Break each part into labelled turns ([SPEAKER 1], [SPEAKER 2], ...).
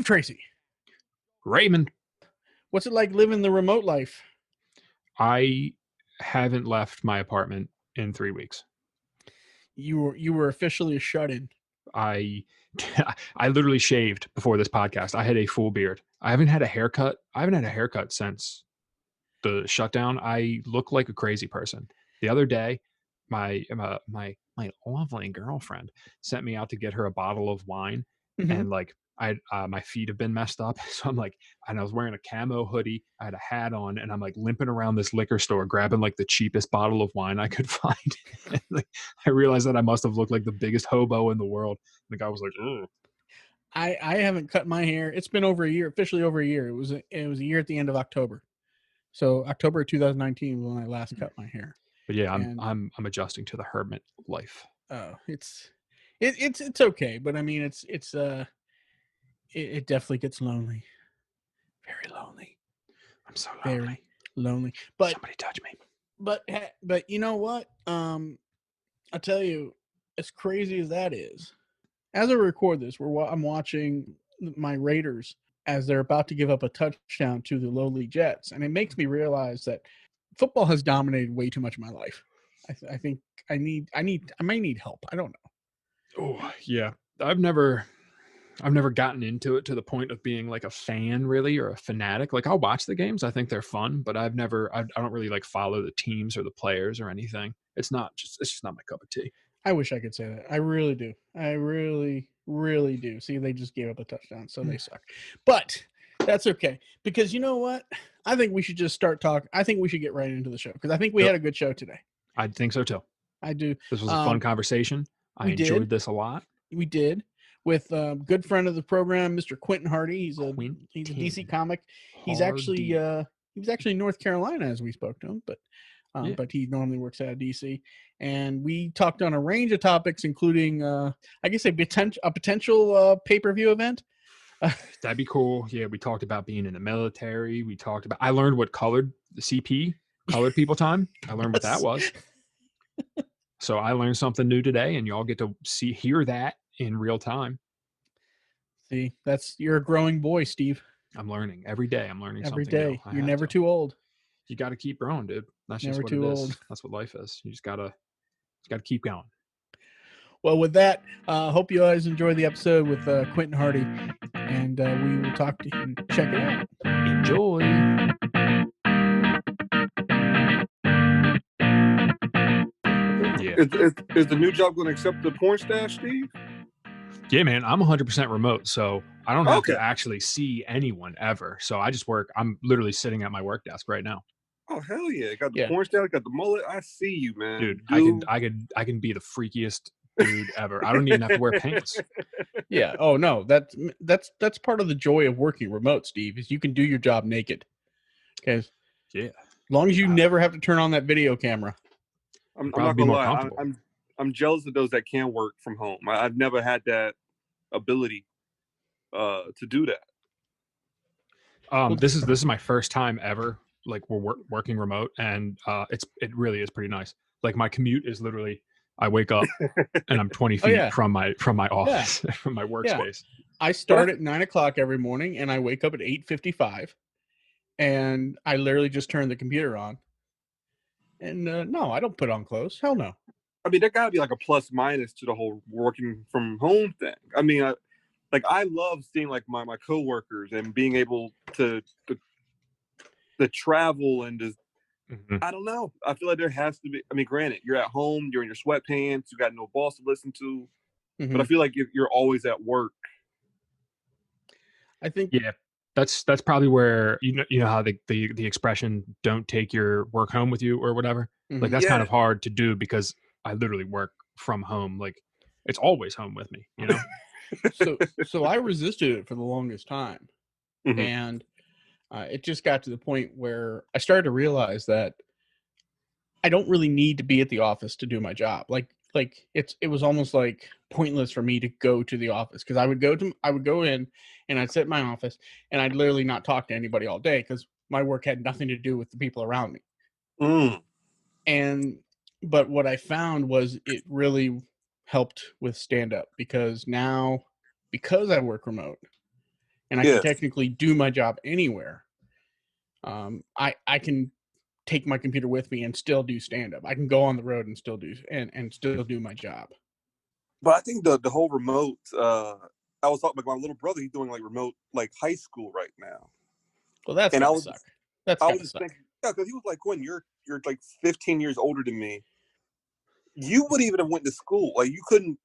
[SPEAKER 1] Steve Tracy.
[SPEAKER 2] Raymond.
[SPEAKER 1] What's it like living the remote life?
[SPEAKER 2] I haven't left my apartment in 3 weeks.
[SPEAKER 1] You were officially a shut-in.
[SPEAKER 2] I literally shaved before this podcast. I had a full beard. I haven't had a haircut. I haven't had a haircut since the shutdown. I look like a crazy person. The other day, my lovely girlfriend sent me out to get her a bottle of wine, and like my feet have been messed up, so I'm like, and I was wearing a camo hoodie, I had a hat on, and I'm like limping around this liquor store grabbing like the cheapest bottle of wine I could find. And, like, I realized that I must have looked like the biggest hobo in the world. And the guy was like, ugh.
[SPEAKER 1] I haven't cut my hair. It's been over a year, officially over a year. It was a year at the end of October. So October of 2019 was when I last cut my hair.
[SPEAKER 2] But yeah, I'm adjusting to the hermit life.
[SPEAKER 1] Oh, it's okay, but I mean it definitely gets lonely. Very lonely.
[SPEAKER 2] I'm so lonely.
[SPEAKER 1] Very lonely. But
[SPEAKER 2] somebody touch me.
[SPEAKER 1] But you know what? I'll tell you, as crazy as that is, as I record this, I'm watching my Raiders as they're about to give up a touchdown to the lowly Jets, and it makes me realize that football has dominated way too much of my life. I think I might need help. I don't know.
[SPEAKER 2] Oh yeah, I've never gotten into it to the point of being like a fan really, or a fanatic. Like I'll watch the games. I think they're fun, but I don't really like follow the teams or the players or anything. It's just not my cup of tea.
[SPEAKER 1] I wish I could say that. I really do. I really, really do. See, they just gave up a touchdown, so they suck. But that's okay, because you know what? I think we should just start talking. I think we should get right into the show, because I think we had a good show today.
[SPEAKER 2] I think so too.
[SPEAKER 1] I do.
[SPEAKER 2] This was a fun conversation. I enjoyed this a lot.
[SPEAKER 1] We did. With a good friend of the program, Mr. Quentin Hardy. He's a DC comic. He's actually in North Carolina as we spoke to him, but he normally works out of DC. And we talked on a range of topics, including I guess a potential pay-per-view event.
[SPEAKER 2] That'd be cool. Yeah, we talked about being in the military. I learned what colored people time. I learned what that was. So I learned something new today, and y'all get to hear that in real time.
[SPEAKER 1] See, you're a growing boy, Steve.
[SPEAKER 2] I'm learning every day. I'm learning
[SPEAKER 1] every
[SPEAKER 2] something
[SPEAKER 1] day.
[SPEAKER 2] New.
[SPEAKER 1] You're never too old.
[SPEAKER 2] You got to keep growing, dude. That's just what it is. That's what life is. You just gotta keep going. Well,
[SPEAKER 1] with that, hope you guys enjoy the episode with Quentin Hardy, and we will talk to him. Check it out.
[SPEAKER 2] Enjoy.
[SPEAKER 3] Yeah. Is the new job going to accept the porn stash, Steve?
[SPEAKER 2] Yeah, man. I'm 100% remote, so I don't have to actually see anyone ever. So I just work. I'm literally sitting at my work desk right now.
[SPEAKER 3] Oh hell yeah! Got the porn stash, got the mullet. I see you, man.
[SPEAKER 2] Dude, I can be the freakiest dude ever. I don't even have to wear pants.
[SPEAKER 1] Yeah. Oh no, that's part of the joy of working remote, Steve. Is you can do your job naked. Okay.
[SPEAKER 2] Yeah.
[SPEAKER 1] As long as you never have to turn on that video camera.
[SPEAKER 3] I'm not gonna lie. I'm jealous of those that can work from home. I've never had that ability to do that.
[SPEAKER 2] This is my first time ever. Like we're working remote, and it really is pretty nice. Like my commute is literally, I wake up and I'm 20 feet from my office, from my workspace.
[SPEAKER 1] Yeah. I start at 9:00 every morning, and I wake up at 8:55, and I literally just turn the computer on. And no, I don't put on clothes. Hell no.
[SPEAKER 3] I mean, there gotta be like a plus minus to the whole working from home thing. I mean, I love seeing like my coworkers and being able to travel and just, I don't know. I feel like there has to be. I mean, granted, you're at home, you're in your sweatpants, you got no boss to listen to, but I feel like you're always at work.
[SPEAKER 1] I think,
[SPEAKER 2] yeah, that's probably where you know how the expression "don't take your work home with you" or whatever. Like that's kind of hard to do because I literally work from home. Like it's always home with me, you know.
[SPEAKER 1] So I resisted it for the longest time, and it just got to the point where I started to realize that I don't really need to be at the office to do my job. Like it was almost like pointless for me to go to the office, because I would go in and I'd sit in my office and I'd literally not talk to anybody all day because my work had nothing to do with the people around me. But what I found was it really helped with stand-up, because now, because I work remote and I can technically do my job anywhere. I can take my computer with me and still do stand-up. I can go on the road and still do my job.
[SPEAKER 3] But I think the whole remote. I was talking about my little brother. He's doing like remote like high school right now.
[SPEAKER 1] Well, that's gotta suck. That's gotta suck.
[SPEAKER 3] Thinking, yeah, because he was like, Quentin, you're like 15 years older than me. You would even have went to school. Like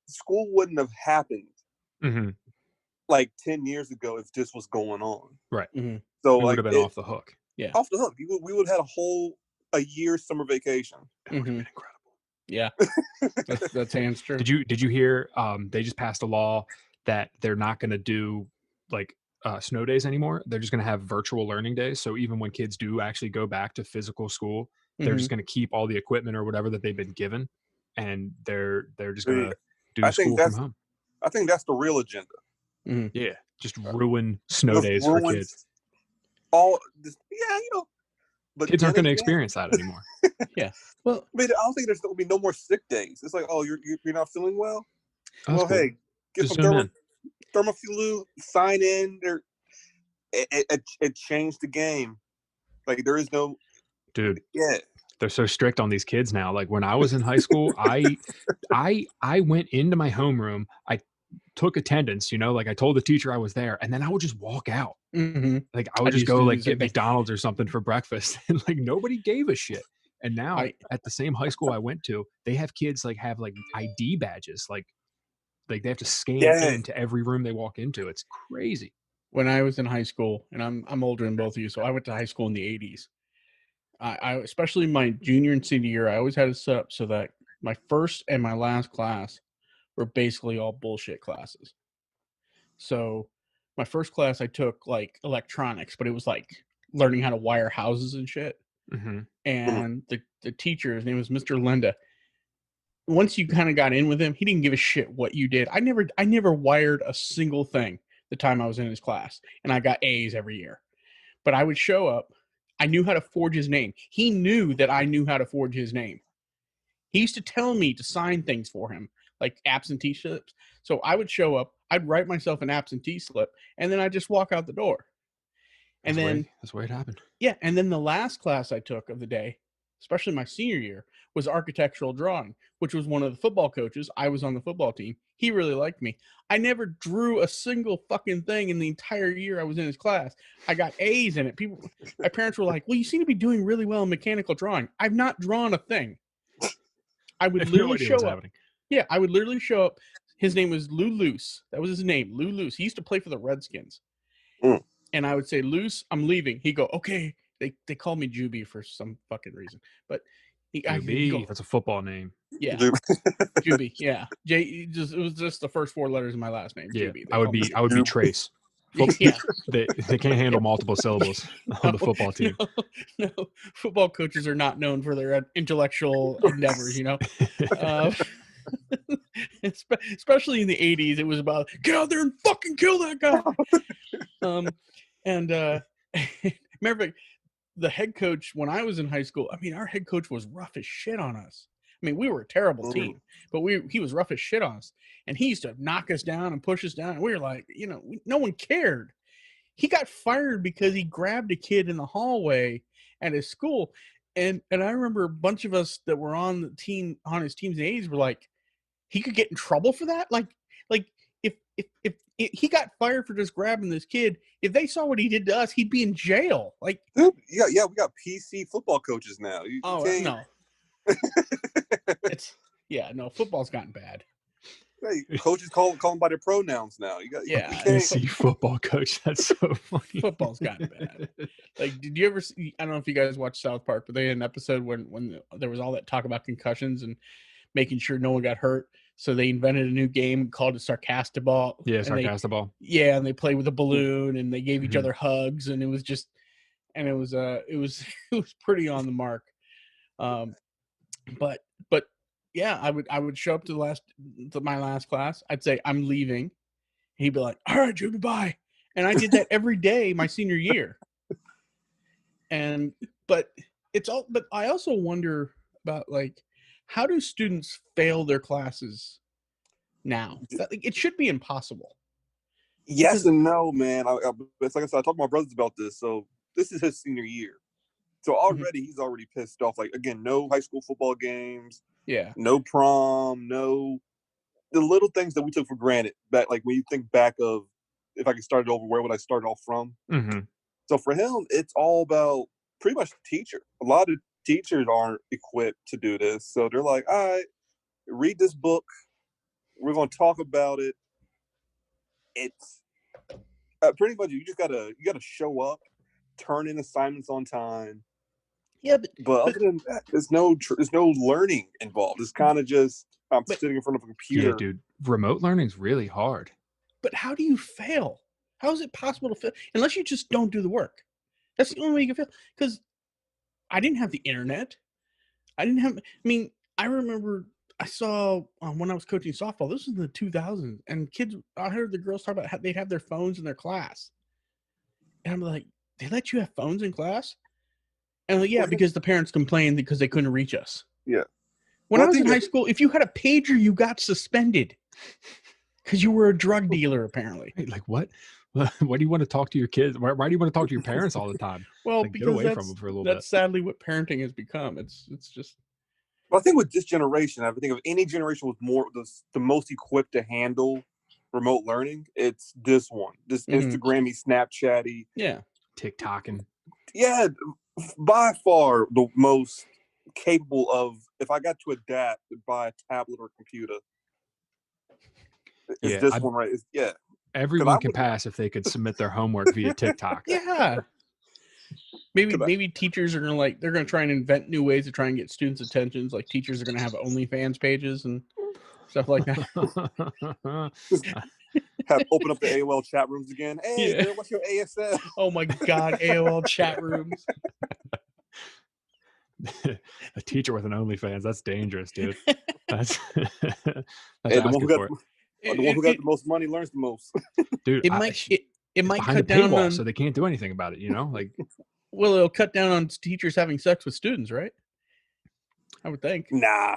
[SPEAKER 3] school wouldn't have happened like 10 years ago if this was going on.
[SPEAKER 2] Right.
[SPEAKER 1] Mm-hmm.
[SPEAKER 3] So
[SPEAKER 2] we would have been off the hook.
[SPEAKER 3] Yeah. Off the hook. We would have had a year's summer vacation.
[SPEAKER 2] It would have been incredible.
[SPEAKER 1] Yeah. That's hands true.
[SPEAKER 2] Did you hear they just passed a law that they're not going to do like snow days anymore? They're just going to have virtual learning days. So even when kids do actually go back to physical school, they're just going to keep all the equipment or whatever that they've been given, and they're just going to do school from home.
[SPEAKER 3] I think that's the real agenda.
[SPEAKER 2] Mm-hmm. Yeah, just ruin snow days for kids.
[SPEAKER 3] But
[SPEAKER 2] kids aren't going to experience that anymore.
[SPEAKER 1] Yeah. Well,
[SPEAKER 3] I don't think there's going to be no more sick days. It's like, oh, you're not feeling well.
[SPEAKER 2] Cool.
[SPEAKER 3] Hey, get some Thermoflu. Sign in. It changed the game. Like there is no.
[SPEAKER 2] Dude.
[SPEAKER 3] Yeah.
[SPEAKER 2] They're so strict on these kids now. Like when I was in high school, I went into my homeroom. I took attendance, like I told the teacher I was there, and then I would just walk out.
[SPEAKER 1] Mm-hmm.
[SPEAKER 2] Like I would just go like get McDonald's or something for breakfast, and like nobody gave a shit. And now at the same high school I went to, they have kids have ID badges, like they have to scan into every room they walk into. It's crazy.
[SPEAKER 1] When I was in high school, and I'm older than both of you, so I went to high school in the 80s. I especially my junior and senior year, I always had it set up so that my first and my last class were basically all bullshit classes. So my first class I took like electronics, but it was like learning how to wire houses and shit.
[SPEAKER 2] Mm-hmm.
[SPEAKER 1] And the teacher, his name was Mr. Linda. Once you kind of got in with him, he didn't give a shit what you did. I never wired a single thing the time I was in his class, and I got A's every year. But I would show up. I knew how to forge his name. He knew that I knew how to forge his name. He used to tell me to sign things for him, like absentee slips. So I would show up, I'd write myself an absentee slip, and then I'd just walk out the door. And
[SPEAKER 2] that's where it happened.
[SPEAKER 1] Yeah, and then the last class I took of the day, especially my senior year, was architectural drawing, which was one of the football coaches. I was on the football team. He really liked me. I never drew a single fucking thing in the entire year I was in his class. I got A's in it. My parents were like, well, you seem to be doing really well in mechanical drawing. I've not drawn a thing. I would literally show up. Yeah, I would literally show up. His name was Lou Luce. That was his name, Lou Luce. He used to play for the Redskins. And I would say, Luce, I'm leaving. He'd go, okay. They called me Juby for some fucking reason. But
[SPEAKER 2] that's a football name.
[SPEAKER 1] Yeah. Juby, yeah. It was just the first four letters of my last name,
[SPEAKER 2] yeah.
[SPEAKER 1] Juby.
[SPEAKER 2] I would be Trace.
[SPEAKER 1] Yeah.
[SPEAKER 2] They can't handle multiple syllables on the football team.
[SPEAKER 1] No, football coaches are not known for their intellectual endeavors, especially in the 80s. It was about get out there and fucking kill that guy. Remember the head coach when I was in high school. I mean, our head coach was rough as shit on us. I mean, we were a terrible team, but he was rough as shit on us, and he used to knock us down and push us down. And we were like, no one cared. He got fired because he grabbed a kid in the hallway at his school, and I remember a bunch of us that were on the team on his team's age were like, he could get in trouble for that. Like if he got fired for just grabbing this kid, if they saw what he did to us, he'd be in jail. Like,
[SPEAKER 3] dude, yeah, we got PC football coaches now.
[SPEAKER 1] No. Football's gotten bad.
[SPEAKER 3] Hey, coaches call them by their pronouns now.
[SPEAKER 2] PC football coach. That's so funny.
[SPEAKER 1] Football's gotten bad. Like, did you ever see? I don't know if you guys watched South Park, but they had an episode when there was all that talk about concussions and making sure no one got hurt. So they invented a new game called it Sarcastiball.
[SPEAKER 2] Yeah, Sarcastiball.
[SPEAKER 1] Yeah, and they played with a balloon and they gave each other hugs, and it was pretty on the mark. But yeah, I would show up to my last class. I'd say I'm leaving. He'd be like, "All right, Juby, bye." And I did that every day my senior year. But I also wonder about like, how do students fail their classes now? It should be impossible.
[SPEAKER 3] Yes and no, man. It's like I said, I talked to my brothers about this. So this is his senior year. So already he's already pissed off. Like, again, no high school football games.
[SPEAKER 1] Yeah.
[SPEAKER 3] No prom. No the little things that we took for granted. Back, like when you think back of, if I could start it over, where would I start off from?
[SPEAKER 2] Mm-hmm.
[SPEAKER 3] So for him, it's all about pretty much the teacher. A lot of teachers aren't equipped to do this. So they're like, all right, read this book. We're going to talk about it. It's pretty much you gotta show up, turn in assignments on time.
[SPEAKER 1] Yeah,
[SPEAKER 3] but other than that, there's no learning involved. It's kind of just I'm sitting in front of a computer.
[SPEAKER 2] Yeah, dude, remote learning's really hard.
[SPEAKER 1] But how do you fail? How is it possible to fail unless you just don't do the work? That's the only way you can fail. Because I didn't have the internet. I remember I saw when I was coaching softball. This was in the 2000s, and kids. I heard the girls talk about how they'd have their phones in their class, and I'm like, they let you have phones in class? And I'm like, yeah, because the parents complained because they couldn't reach us.
[SPEAKER 3] Yeah.
[SPEAKER 1] When I was in high school, if you had a pager, you got suspended because you were a drug dealer, apparently.
[SPEAKER 2] Wait, like what? Why do you want to talk to your kids? Why do you want to talk to your parents all the time?
[SPEAKER 1] Well,
[SPEAKER 2] like,
[SPEAKER 1] because
[SPEAKER 2] get away from them for a little bit.
[SPEAKER 1] That's sadly what parenting has become. It's just.
[SPEAKER 3] Well, I think with this generation, I think of any generation with the most equipped to handle remote learning, it's this one. This Instagrammy, Snapchatty,
[SPEAKER 2] TikToking.
[SPEAKER 3] Yeah, by far the most capable of. If I got to adapt to buy a tablet or computer, it's this one, right?
[SPEAKER 2] Everyone can pass if they could submit their homework via TikTok.
[SPEAKER 1] Yeah. Maybe teachers are gonna try and invent new ways to try and get students' attentions. Like teachers are gonna have OnlyFans pages and stuff like that.
[SPEAKER 3] Have open up the AOL chat rooms again. Hey, girl, what's your ASL?
[SPEAKER 1] Oh my God, AOL chat rooms.
[SPEAKER 2] A teacher with an OnlyFans, that's dangerous, dude. That's
[SPEAKER 3] the one who got the most money learns the most.
[SPEAKER 2] Dude,
[SPEAKER 1] it might
[SPEAKER 2] behind
[SPEAKER 1] cut down on,
[SPEAKER 2] so they can't do anything about it, like.
[SPEAKER 1] Well, it'll cut down on teachers having sex with students, right? I would think.
[SPEAKER 2] Nah.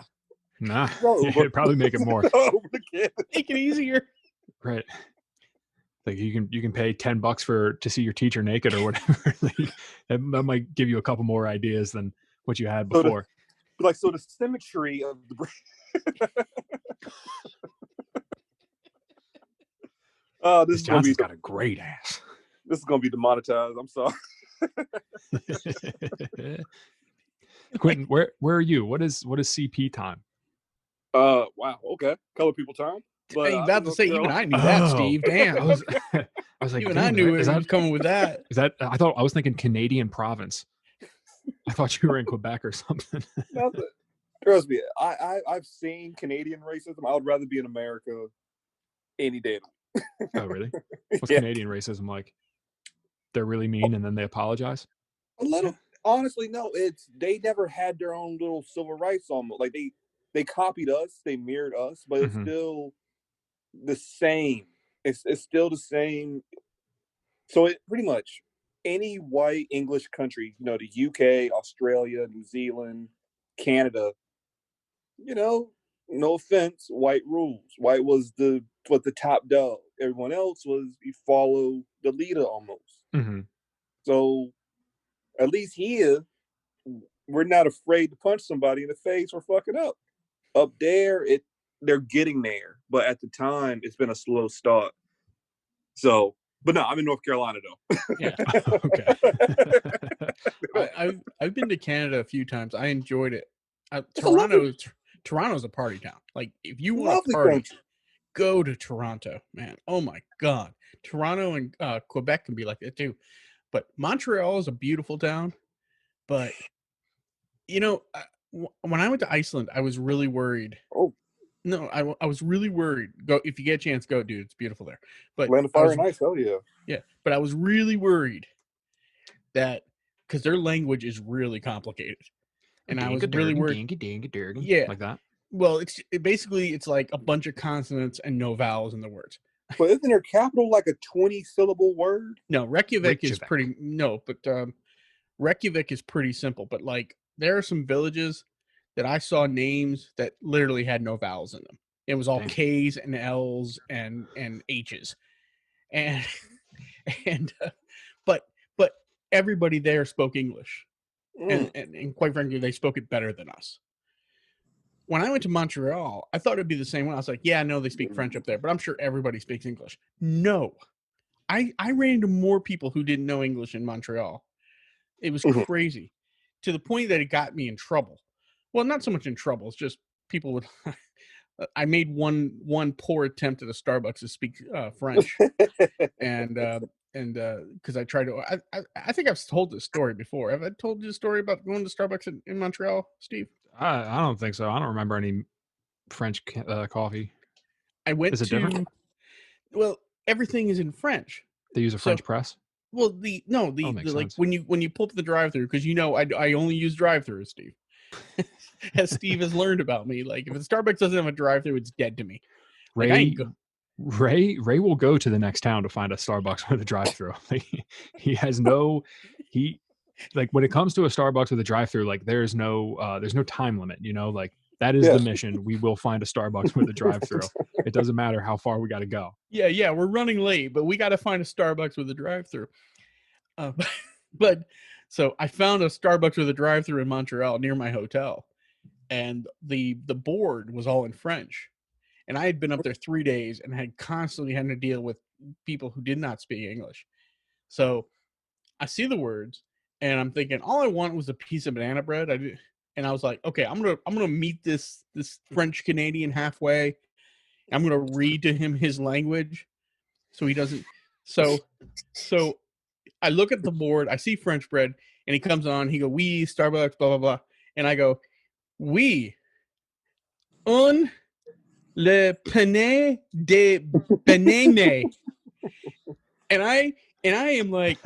[SPEAKER 2] It'd probably make it more.
[SPEAKER 1] Make it easier.
[SPEAKER 2] Right. Like you can pay $10 to see your teacher naked or whatever. that might give you a couple more ideas than what you had before.
[SPEAKER 3] So the symmetry of the
[SPEAKER 2] this Johnson's got a great ass.
[SPEAKER 3] This is gonna be demonetized. I'm sorry.
[SPEAKER 2] Quentin, where are you? What is CP time?
[SPEAKER 3] Wow. Okay. Color people time.
[SPEAKER 1] But I was about to say, even I knew that, Steve. Damn.
[SPEAKER 2] I was like,
[SPEAKER 1] even I knew it was coming with that.
[SPEAKER 2] Is that? I was thinking Canadian province. I thought you were in Quebec or something.
[SPEAKER 3] Trust me, I've seen Canadian racism. I would rather be in America any day.
[SPEAKER 2] Oh, really? What's Canadian racism like? They're really mean and then they apologize?
[SPEAKER 3] A little. Honestly, no. They never had their own little civil rights almost. Like they copied us, they mirrored us, but it's still the same. It's still the same. So it pretty much any white English country, the UK, Australia, New Zealand, Canada, no offense, white rules. White was the top dog. Everyone else was you follow the leader almost.
[SPEAKER 2] Mm-hmm.
[SPEAKER 3] So at least here, we're not afraid to punch somebody in the face or fuck it up. Up there, they're getting there, but at the time, it's been a slow start. So, but no, I'm in North Carolina though.
[SPEAKER 1] Yeah. Okay. I've been to Canada a few times. I enjoyed it. Toronto's a party town. Like if you want to party, go to Toronto, man. Oh my God, Toronto and Quebec can be like that too. But Montreal is a beautiful town. But when I went to Iceland, I was really worried.
[SPEAKER 3] Oh.
[SPEAKER 1] No, I was really worried. Go if you get a chance, go, dude. It's beautiful there. But
[SPEAKER 3] Land of Fire and Ice, hell yeah.
[SPEAKER 1] Yeah, but I was really worried that because their language is really complicated, and I was really worried.
[SPEAKER 2] Yeah, like that.
[SPEAKER 1] Well, it's like a bunch of consonants and no vowels in the words.
[SPEAKER 3] But isn't their capital like a 20-syllable word?
[SPEAKER 1] No, Reykjavik is pretty. No, but Reykjavik is pretty simple. But like, there are some villages that I saw names that literally had no vowels in them. It was all K's and L's and H's. and and but everybody there spoke English, and quite frankly, they spoke it better than us. When I went to Montreal, I thought it'd be the same way. I was like, yeah, I know they speak French up there, but I'm sure everybody speaks English. No, I ran into more people who didn't know English in Montreal. It was crazy, to the point that it got me in trouble. Well, not so much in trouble. It's just people would. I made one poor attempt at a Starbucks to speak French, and because I tried to. I think I've told this story before. Have I told you the story about going to Starbucks in Montreal, Steve?
[SPEAKER 2] I don't think so. I don't remember any French coffee.
[SPEAKER 1] I went
[SPEAKER 2] Is it different?
[SPEAKER 1] Well, everything is in French.
[SPEAKER 2] They use a French press.
[SPEAKER 1] Well, like when you pull up the drive-through, because I only use drive-throughs, Steve. As Steve has learned about me, like if a Starbucks doesn't have a drive-through, it's dead to me. Like,
[SPEAKER 2] Ray will go to the next town to find a Starbucks with a drive-through. He has no like when it comes to a Starbucks with a drive-through, like there's no time limit, like that is the mission. We will find a Starbucks with a drive-through. It doesn't matter how far we got to go.
[SPEAKER 1] Yeah, we're running late, but we got to find a Starbucks with a drive-through. But so I found a Starbucks with a drive-through in Montreal near my hotel, and the board was all in French. And I had been up there 3 days and had constantly had to deal with people who did not speak English. So I see the words and I'm thinking, all I want was a piece of banana bread. And I was like, okay, I'm gonna meet this French Canadian halfway. I'm gonna read to him his language, so he doesn't. So I look at the board. I see French bread, and he comes on. He go, "Oui, Starbucks, blah blah blah," and I go, "Oui, un le penne de banane," and I am like,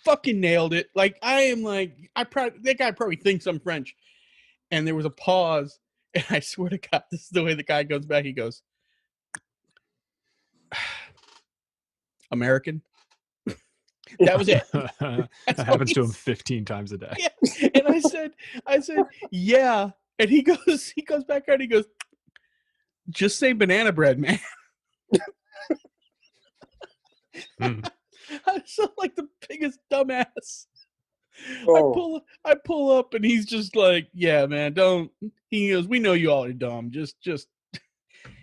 [SPEAKER 1] fucking nailed it. Like I am like, that guy probably thinks I'm French. And there was a pause, and I swear to God, this is the way the guy goes back. He goes, American. That was it.
[SPEAKER 2] That happens to him 15 times a day.
[SPEAKER 1] Yeah. And I said, yeah. And he goes back out. And he goes, just say banana bread, man. I sound like the biggest dumbass. Oh. I pull up, and he's just like, yeah, man, don't. He goes, we know you all are dumb. Just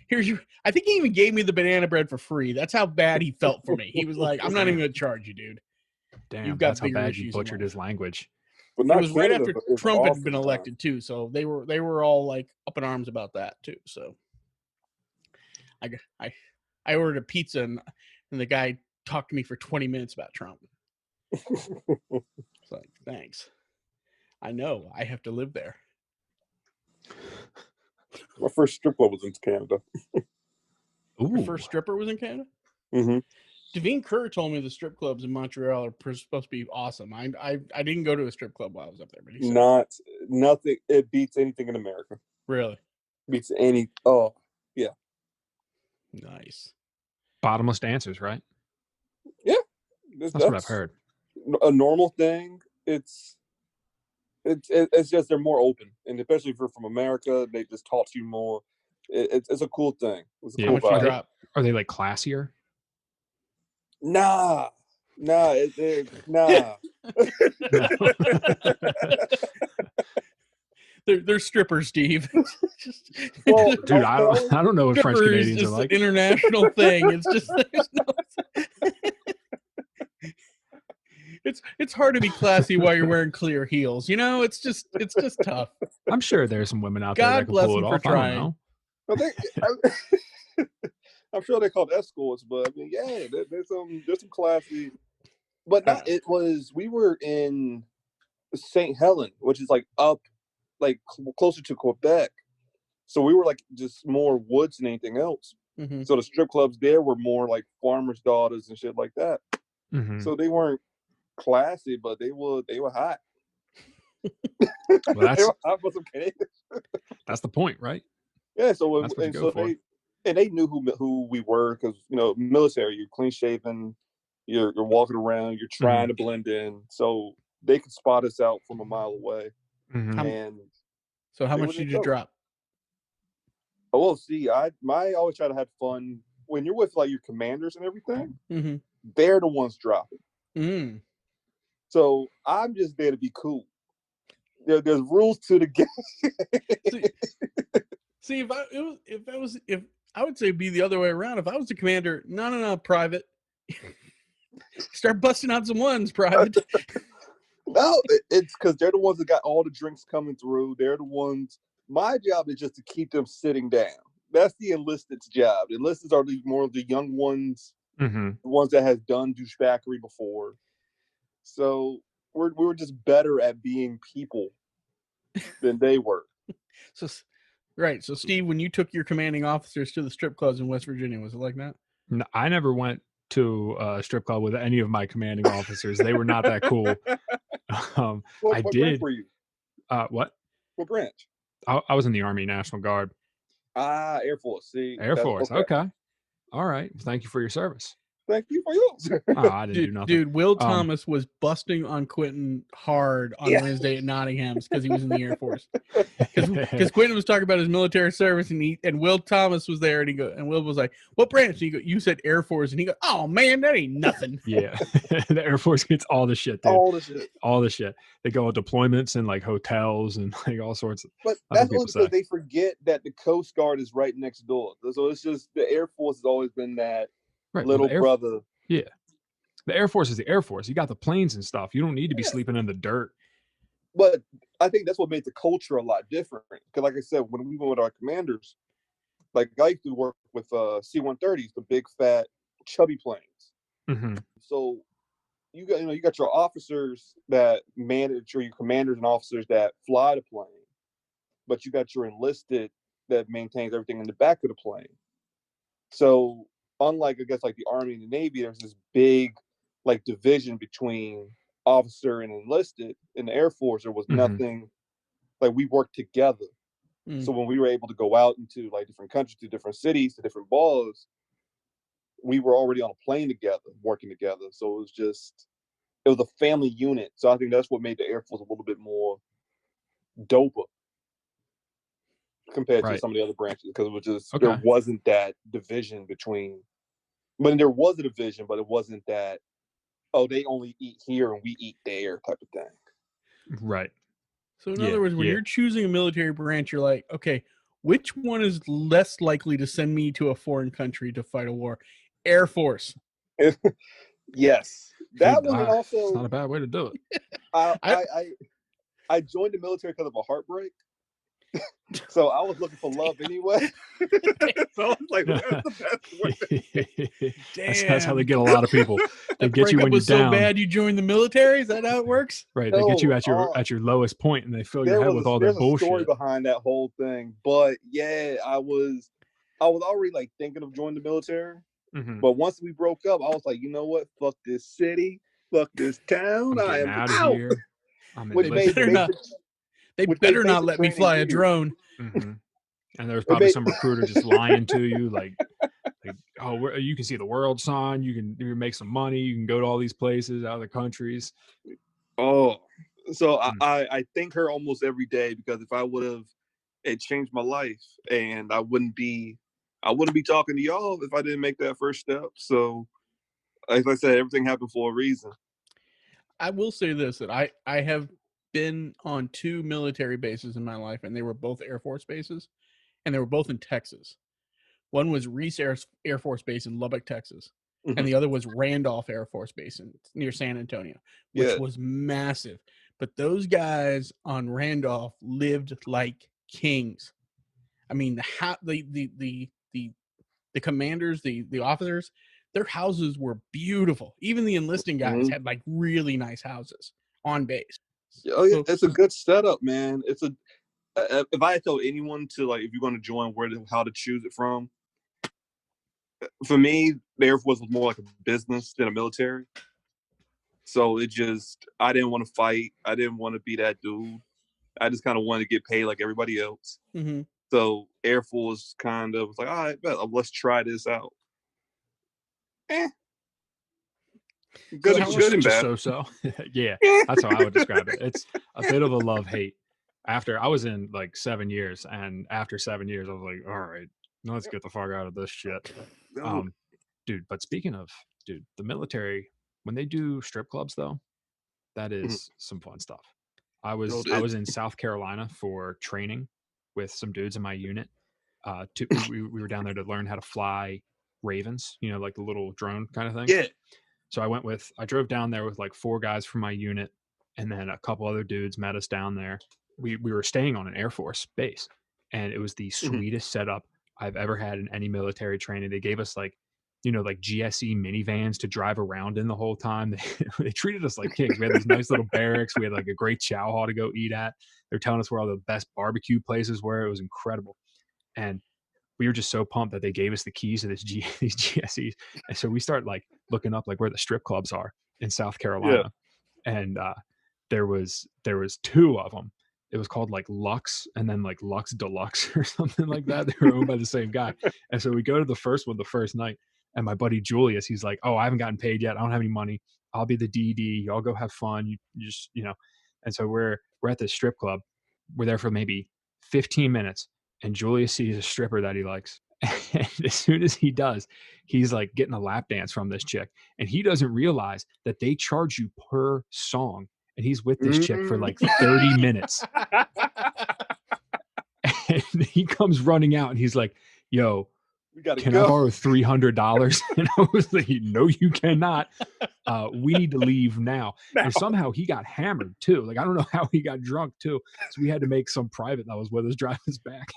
[SPEAKER 1] here's your. I think he even gave me the banana bread for free. That's how bad he felt for me. He was like, I'm not even going to charge you, dude.
[SPEAKER 2] Damn, you've got that's how bad you butchered his language.
[SPEAKER 1] But it was right after Trump had been elected too, so they were all like up in arms about that too. So I ordered a pizza, and the guy talked to me for 20 minutes about Trump. It's like, thanks. I know I have to live there.
[SPEAKER 3] My first strip club was in Canada.
[SPEAKER 1] Your first stripper was in Canada?
[SPEAKER 3] Mm-hmm.
[SPEAKER 1] Devine Kerr told me the strip clubs in Montreal are supposed to be awesome. I didn't go to a strip club while I was up there, but he said
[SPEAKER 3] nothing. It beats anything in America.
[SPEAKER 1] Really?
[SPEAKER 3] Beats any. Oh, yeah.
[SPEAKER 1] Nice.
[SPEAKER 2] Bottomless dancers, right?
[SPEAKER 3] Yeah,
[SPEAKER 2] that's what I've heard.
[SPEAKER 3] A normal thing. It's just they're more open, and especially if you're from America, they just talk to you more. It's a cool thing. It's a cool vibe.
[SPEAKER 2] Are they like classier?
[SPEAKER 3] Nah. No.
[SPEAKER 1] They're strippers, Steve.
[SPEAKER 2] Well, dude, I don't know what French Canadians are like.
[SPEAKER 1] An international thing. It's just it's hard to be classy while you're wearing clear heels. It's just tough.
[SPEAKER 2] I'm sure there's some women out there that can pull it off. I don't
[SPEAKER 3] know. I'm sure they're called escorts, but I mean, yeah, there's some classy. But we were in St. Helen, which is like up, like closer to Quebec. So we were like just more woods than anything else. Mm-hmm. So the strip clubs there were more like farmers' daughters and shit like that. Mm-hmm. So they weren't classy, but they were hot.
[SPEAKER 2] Well, that's the point, right?
[SPEAKER 3] Yeah. So they knew who we were because military. You're clean shaven. You're walking around. You're trying to blend in. So they could spot us out from a mile away. Mm-hmm.
[SPEAKER 1] So how much did you drop?
[SPEAKER 3] Oh, well, see, I always try to have fun when you're with like your commanders and everything,
[SPEAKER 1] Mm-hmm.
[SPEAKER 3] they're the ones dropping.
[SPEAKER 1] Mm.
[SPEAKER 3] So I'm just there to be cool. There's rules to the game.
[SPEAKER 1] See, if I would say be the other way around. If I was the commander, no, private. Start busting out some ones, private.
[SPEAKER 3] No, it's because they're the ones that got all the drinks coming through. They're the ones. My job is just to keep them sitting down. That's the enlisted's job. The enlisteds are more of the young ones, the ones that has done douchebaggery before. So we were just better at being people than they were.
[SPEAKER 1] So, right. So, Steve, when you took your commanding officers to the strip clubs in West Virginia, was it like that?
[SPEAKER 2] No, I never went to a strip club with any of my commanding officers. They were not that cool.
[SPEAKER 3] What
[SPEAKER 2] I
[SPEAKER 3] branch
[SPEAKER 2] did.
[SPEAKER 3] were you?
[SPEAKER 2] What?
[SPEAKER 3] What branch?
[SPEAKER 2] I was in the Army National Guard.
[SPEAKER 3] Air Force. See,
[SPEAKER 2] Air Force. Okay. All right. Thank you for your service.
[SPEAKER 3] Thank you for yours.
[SPEAKER 2] I didn't do nothing.
[SPEAKER 1] Dude, Will Thomas was busting on Quentin hard on Wednesday at Nottingham's because he was in the Air Force. Because Quentin was talking about his military service, and Will Thomas was there, and Will was like, "What branch?" And you said Air Force, and he goes, "Oh man, that ain't nothing."
[SPEAKER 2] Yeah, the Air Force gets all the shit, dude. All the shit. They go on deployments in like hotels and like all sorts of.
[SPEAKER 3] But that's only because they forget that the Coast Guard is right next door. So it's just the Air Force has always been that little brother.
[SPEAKER 2] Yeah. The Air Force is the Air Force. You got the planes and stuff. You don't need to be sleeping in the dirt.
[SPEAKER 3] But I think that's what made the culture a lot different. Because like I said, when we went with our commanders, like I used to work with C-130s, the big, fat, chubby planes. So you got your officers that manage, or your commanders and officers that fly the plane. But you got your enlisted that maintains everything in the back of the plane. So unlike, I guess, like the Army and the Navy, there's this big like division between officer and enlisted. In the Air Force, there was nothing, like we worked together. So when we were able to go out into like different countries, to different cities, to different balls, we were already on a plane together, working together. So it was a family unit. So I think that's what made the Air Force a little bit more doper compared to some of the other branches, because it was just there wasn't that division between. But there was a division, but it wasn't that, oh, they only eat here and we eat there type of thing.
[SPEAKER 2] Right.
[SPEAKER 1] So in other words, when you're choosing a military branch, you're like, okay, which one is less likely to send me to a foreign country to fight a war? Air Force.
[SPEAKER 3] Yes. That one also.
[SPEAKER 2] It's not a bad way to do it.
[SPEAKER 3] I joined the military because of a heartbreak. So I was looking for love anyway. So I was like, that's the best way.
[SPEAKER 2] That's how they get a lot of people. They get you when you're down.
[SPEAKER 1] So bad you joined the military? Is that how it works?
[SPEAKER 2] Right. They get you at your lowest point, and they fill your head with all their bullshit.
[SPEAKER 3] There's a story behind that whole thing. But yeah, I was already like thinking of joining the military. But once we broke up, I was like, you know what? Fuck this city. Fuck this town.
[SPEAKER 2] I am out of here.
[SPEAKER 1] They better not let me fly a drone.
[SPEAKER 2] And there's probably some recruiter just lying to you, like oh, you can see the world sign, you can make some money, you can go to all these places, other countries.
[SPEAKER 3] Oh, so I thank her almost every day, because if I would have, it changed my life, and I wouldn't be talking to y'all if I didn't make that first step. So, as I said, everything happened for a reason.
[SPEAKER 1] I will say this, that I have been on 2 military bases in my life, and they were both Air Force bases, and they were both in Texas. One was Reese Air Force Base in Lubbock, Texas, and the other was Randolph Air Force Base near San Antonio, which was massive. But those guys on Randolph lived like kings. I mean, the commanders, the officers, their houses were beautiful. Even the enlisting guys had like really nice houses on base.
[SPEAKER 3] Oh yeah, it's a good setup, man. It's if I told anyone to, like, if you're going to join, how to choose it from, for me, the Air Force was more like a business than a military. So I didn't want to fight. I didn't want to be that dude. I just kind of wanted to get paid like everybody else. So Air Force kind of was like, all right, let's try this out. Good and bad.
[SPEAKER 2] So. Yeah, that's how I would describe it. It's a bit of a love-hate. After I was in like 7 years, and after 7 years, I was like, all right, let's get the fuck out of this shit.
[SPEAKER 3] No.
[SPEAKER 2] Dude, but speaking of, the military, when they do strip clubs though, that is some fun stuff. I was in South Carolina for training with some dudes in my unit. We were down there to learn how to fly Ravens, like the little drone kind of thing.
[SPEAKER 3] Yeah.
[SPEAKER 2] So I drove down there with like 4 guys from my unit, and then a couple other dudes met us down there. We were staying on an Air Force base, and it was the sweetest setup I've ever had in any military training. They gave us like GSE minivans to drive around in the whole time. They treated us like kings. We had these nice little barracks. We had like a great chow hall to go eat at. They're telling us where all the best barbecue places were. It was incredible. And we were just so pumped that they gave us the keys to these GSEs. And so we start like looking up like where the strip clubs are in South Carolina. Yeah. And there was 2 of them. It was called like Lux and then like Lux Deluxe or something like that. They were owned by the same guy. And so we go to the first one the first night. And my buddy Julius, he's like, "Oh, I haven't gotten paid yet. I don't have any money. I'll be the DD. Y'all go have fun. You just, And so we're at this strip club. We're there for maybe 15 minutes, and Julius sees a stripper that he likes. And as soon as he does, he's like getting a lap dance from this chick, and he doesn't realize that they charge you per song. And he's with this chick for like 30 minutes. And he comes running out, and he's like, "Yo, can I borrow $300?" And I was like, "No, you cannot. We need to leave now." And somehow he got hammered too. Like, I don't know how he got drunk too. So we had to make some private that was with us drive us back.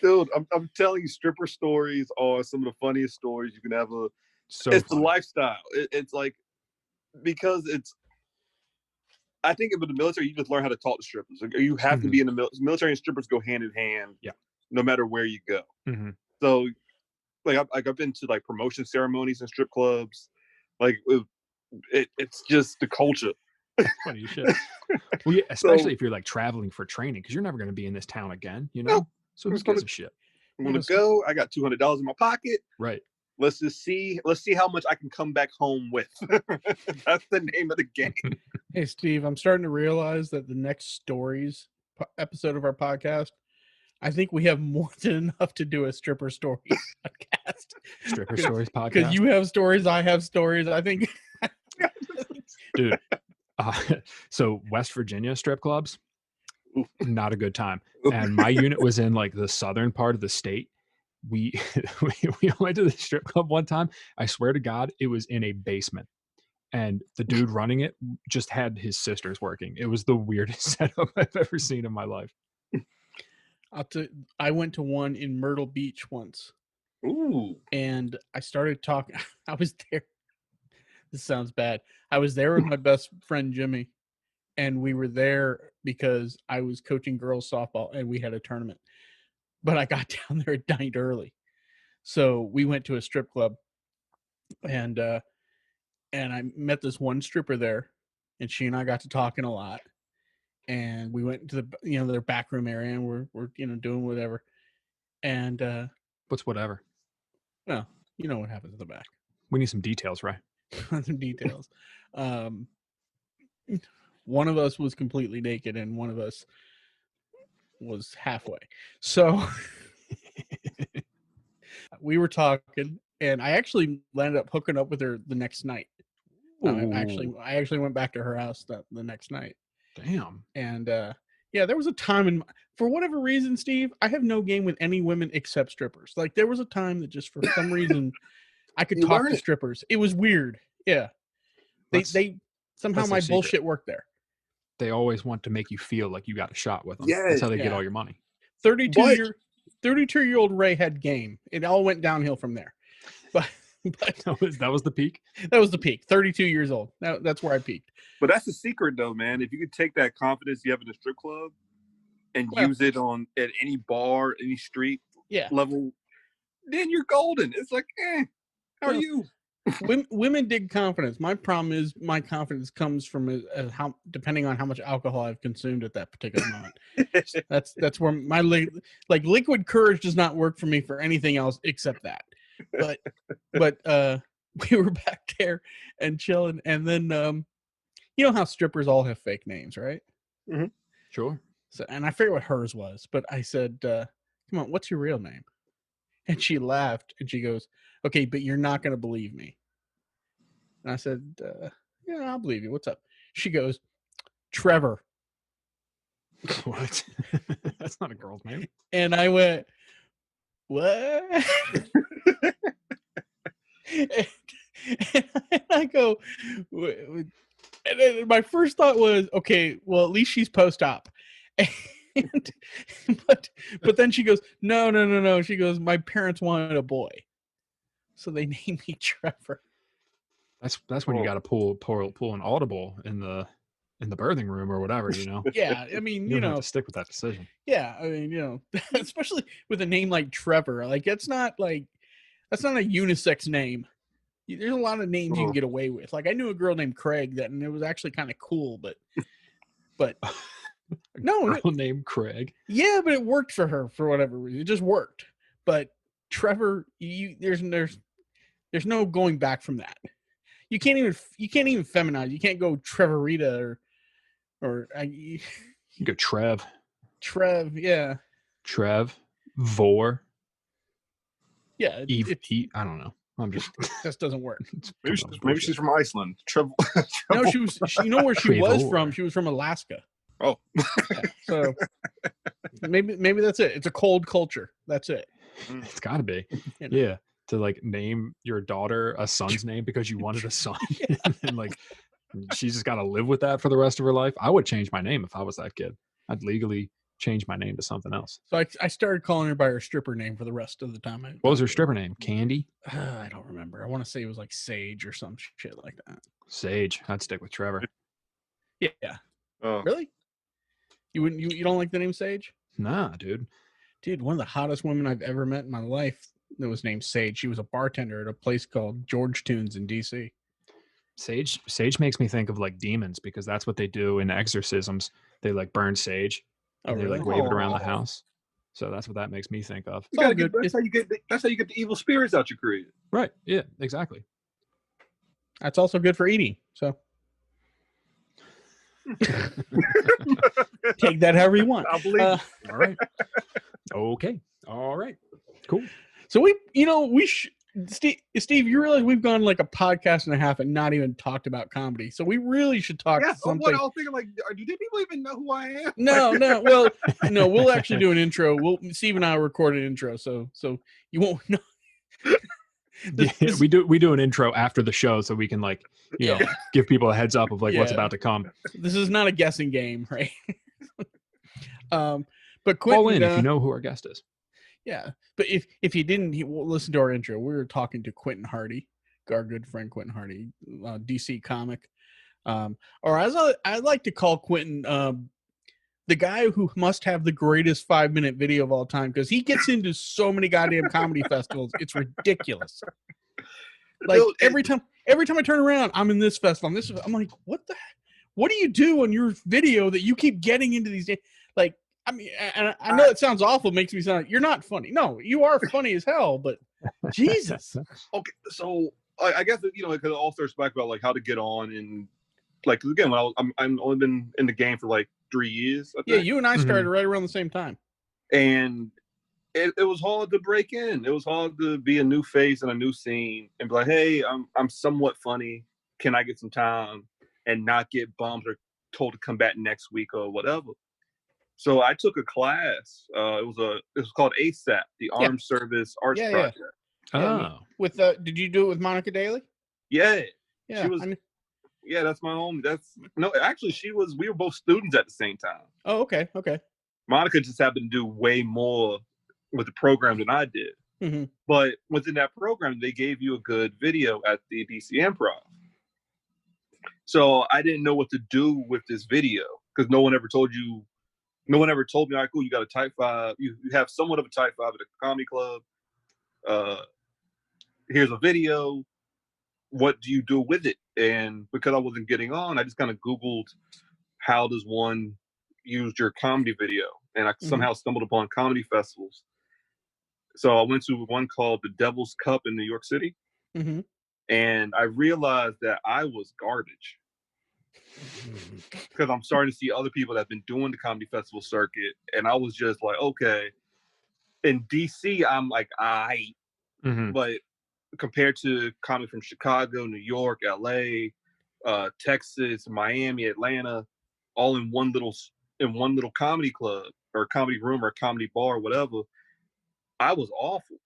[SPEAKER 3] Dude, I'm telling you, stripper stories are some of the funniest stories you can ever. It's the lifestyle. It's like, because I think in the military, you just learn how to talk to strippers. Like, you have to be in the military, and strippers go hand in hand.
[SPEAKER 2] Yeah.
[SPEAKER 3] No matter where you go. So, like I've been to like promotion ceremonies and strip clubs. Like it's just the culture.
[SPEAKER 2] Funny as shit. Well, yeah, especially if you're like traveling for training, because you're never going to be in this town again,
[SPEAKER 3] No.
[SPEAKER 2] So who gives a shit?
[SPEAKER 3] I'm gonna go. I got $200 in my pocket.
[SPEAKER 2] Right.
[SPEAKER 3] Let's see how much I can come back home with. That's the name of the game.
[SPEAKER 1] Hey, Steve, I'm starting to realize that the next stories episode of our podcast, I think we have more than enough to do a stripper stories podcast.
[SPEAKER 2] Stripper stories podcast.
[SPEAKER 1] Because you have stories, I have stories. I think,
[SPEAKER 2] dude. So West Virginia strip clubs, not a good time. And my unit was in like the southern part of the state. We went to the strip club one time. I swear to God, it was in a basement. And the dude running it just had his sisters working. It was the weirdest setup I've ever seen in my life.
[SPEAKER 1] I went to one in Myrtle Beach once.
[SPEAKER 3] Ooh.
[SPEAKER 1] And I started talking. I was there. This sounds bad. I was there with my best friend, Jimmy. And we were there because I was coaching girls softball and we had a tournament. But I got down there at night early. So we went to a strip club. And I met this one stripper there. And she and I got to talking a lot. And we went to the their back room area, and we're doing whatever. And
[SPEAKER 2] what's whatever?
[SPEAKER 1] Well, you know what happens at the back.
[SPEAKER 2] We need some details, right?
[SPEAKER 1] Some details. One of us was completely naked, and one of us was halfway. So we were talking, and I actually landed up hooking up with her the next night. I actually went back to her house the next night.
[SPEAKER 2] Damn.
[SPEAKER 1] And there was a time for whatever reason, Steve, I have no game with any women except strippers. Like, there was a time that just for some reason I could talk to strippers. It was weird. Yeah. They somehow my bullshit worked there.
[SPEAKER 2] They always want to make you feel like you got a shot with them.
[SPEAKER 3] Yeah.
[SPEAKER 2] That's how they get all your money.
[SPEAKER 1] 32-year-old Ray had game. It all went downhill from there. But
[SPEAKER 2] that was the peak.
[SPEAKER 1] That was the peak. 32 years old. That's where I peaked.
[SPEAKER 3] But that's the secret, though, man. If you could take that confidence you have in a strip club and use it at any bar, any street level, then you're golden. It's like, how are you?
[SPEAKER 1] Women dig confidence. My problem is my confidence comes from how, depending on how much alcohol I've consumed at that particular moment. That's where my liquid courage does not work for me for anything else except that. But we were back there and chilling, and then you know how strippers all have fake names, right?
[SPEAKER 3] Mm-hmm.
[SPEAKER 2] Sure.
[SPEAKER 1] So, and I forget what hers was, but I said, "Come on, what's your real name?" And she laughed and she goes, "Okay, but you're not going to believe me." And I said, "Yeah, I'll believe you. What's up?" She goes, "Trevor."
[SPEAKER 2] What? That's not a girl's name.
[SPEAKER 1] And I went, "What?" and I go, and then my first thought was, okay, well, at least she's post-op. And, but then she goes, no. She goes, my parents wanted a boy, so they named me Trevor.
[SPEAKER 2] That's when you got to pull an audible in the birthing room or whatever, you know.
[SPEAKER 1] Yeah, I mean,
[SPEAKER 2] you don't have to stick with that decision.
[SPEAKER 1] Yeah, I mean, especially with a name like Trevor, like that's not a unisex name. There's a lot of names you can get away with. Like I knew a girl named Craig and it was actually kind of cool, but no,
[SPEAKER 2] girl named Craig.
[SPEAKER 1] Yeah, but it worked for her for whatever reason. It just worked. But Trevor, there's no going back from that. You can't even feminize. You can't go Trevorita or
[SPEAKER 2] you go Trev.
[SPEAKER 1] Trev, yeah.
[SPEAKER 2] Trev, Vor.
[SPEAKER 1] Yeah,
[SPEAKER 2] I don't know. I'm just
[SPEAKER 1] just doesn't work.
[SPEAKER 3] Maybe she's from Iceland.
[SPEAKER 1] No, she was. You know where she was from? She was from Alaska.
[SPEAKER 3] Oh,
[SPEAKER 1] yeah, so maybe that's it. It's a cold culture. That's it.
[SPEAKER 2] It's got to be. Yeah, to like name your daughter a son's name because you wanted a son, and like she's just got to live with that for the rest of her life. I would change my name if I was that kid. I'd legally change my name to something else.
[SPEAKER 1] So I started calling her by her stripper name for the rest of the time.
[SPEAKER 2] What was her stripper name? Candy?
[SPEAKER 1] I don't remember. I want to say it was like Sage or some shit like that.
[SPEAKER 2] Sage. I'd stick with Trevor.
[SPEAKER 1] Yeah. Oh. Really? You don't like the name Sage?
[SPEAKER 2] Nah, dude.
[SPEAKER 1] Dude, one of the hottest women I've ever met in my life that was named Sage. She was a bartender at a place called George Tunes in DC.
[SPEAKER 2] Sage makes me think of like demons because that's what they do in exorcisms. They like burn sage. And they like wave it around the house. So that's what that makes me think of.
[SPEAKER 3] That's how you get the evil spirits out your created.
[SPEAKER 2] Right. Yeah, exactly.
[SPEAKER 1] That's also good for eating. So take that however you want.
[SPEAKER 3] I believe
[SPEAKER 2] all right. Okay. All right. Cool.
[SPEAKER 1] So Steve, you realize we've gone like a podcast and a half and not even talked about comedy. So we really should talk something.
[SPEAKER 3] What I was thinking, like, do people even know who I am?
[SPEAKER 1] No. Well, no, we'll actually do an intro. Steve and I will record an intro, so you won't know.
[SPEAKER 2] We do an intro after the show so we can like, you know, give people a heads up of like what's about to come.
[SPEAKER 1] This is not a guessing game, right? But Quentin,
[SPEAKER 2] call in if you know who our guest is.
[SPEAKER 1] Yeah, but if you didn't listen to our intro, we were talking to Quentin Hardy, our good friend Quentin Hardy, DC comic, or as I like to call Quentin, the guy who must have the greatest 5-minute video of all time because he gets into so many goddamn comedy festivals, it's ridiculous. Like every time I turn around, I'm in this festival. I'm like, what do you do on your video that you keep getting into these like? I mean, and I know it sounds awful. It makes me sound like you're not funny. No, you are funny as hell, but Jesus.
[SPEAKER 3] Okay, so I guess it all starts back about like how to get on and like again, when I'm only been in the game for like 3 years. I think.
[SPEAKER 1] Yeah, you and I started right around the same time,
[SPEAKER 3] and it was hard to break in. It was hard to be a new face in a new scene and be like, hey, I'm somewhat funny. Can I get some time and not get bummed or told to come back next week or whatever? So I took a class. It was called ASAP, the Armed Service Arts Project.
[SPEAKER 2] Oh,
[SPEAKER 1] with did you do it with Monica Daly?
[SPEAKER 3] Yeah,
[SPEAKER 1] yeah.
[SPEAKER 3] She was. Yeah, that's my home. Actually, we were both students at the same time.
[SPEAKER 1] Oh, okay.
[SPEAKER 3] Monica just happened to do way more with the program than I did.
[SPEAKER 1] Mm-hmm.
[SPEAKER 3] But within that program, they gave you a good video at the DC Improv. So I didn't know what to do with this video because no one ever told me, all right, cool, you got a type 5. You have somewhat of a type 5 at a comedy club. Here's a video. What do you do with it? And because I wasn't getting on, I just kind of Googled how does one use your comedy video? And I somehow stumbled upon comedy festivals. So I went to one called the Devil's Cup in New York City.
[SPEAKER 1] Mm-hmm.
[SPEAKER 3] And I realized that I was garbage. Because I'm starting to see other people that have been doing the comedy festival circuit. And I was just like, okay, in DC, I'm like, but compared to comedy from Chicago, New York, LA, Texas, Miami, Atlanta, all in one little comedy club or comedy room or comedy bar, whatever, I was awful.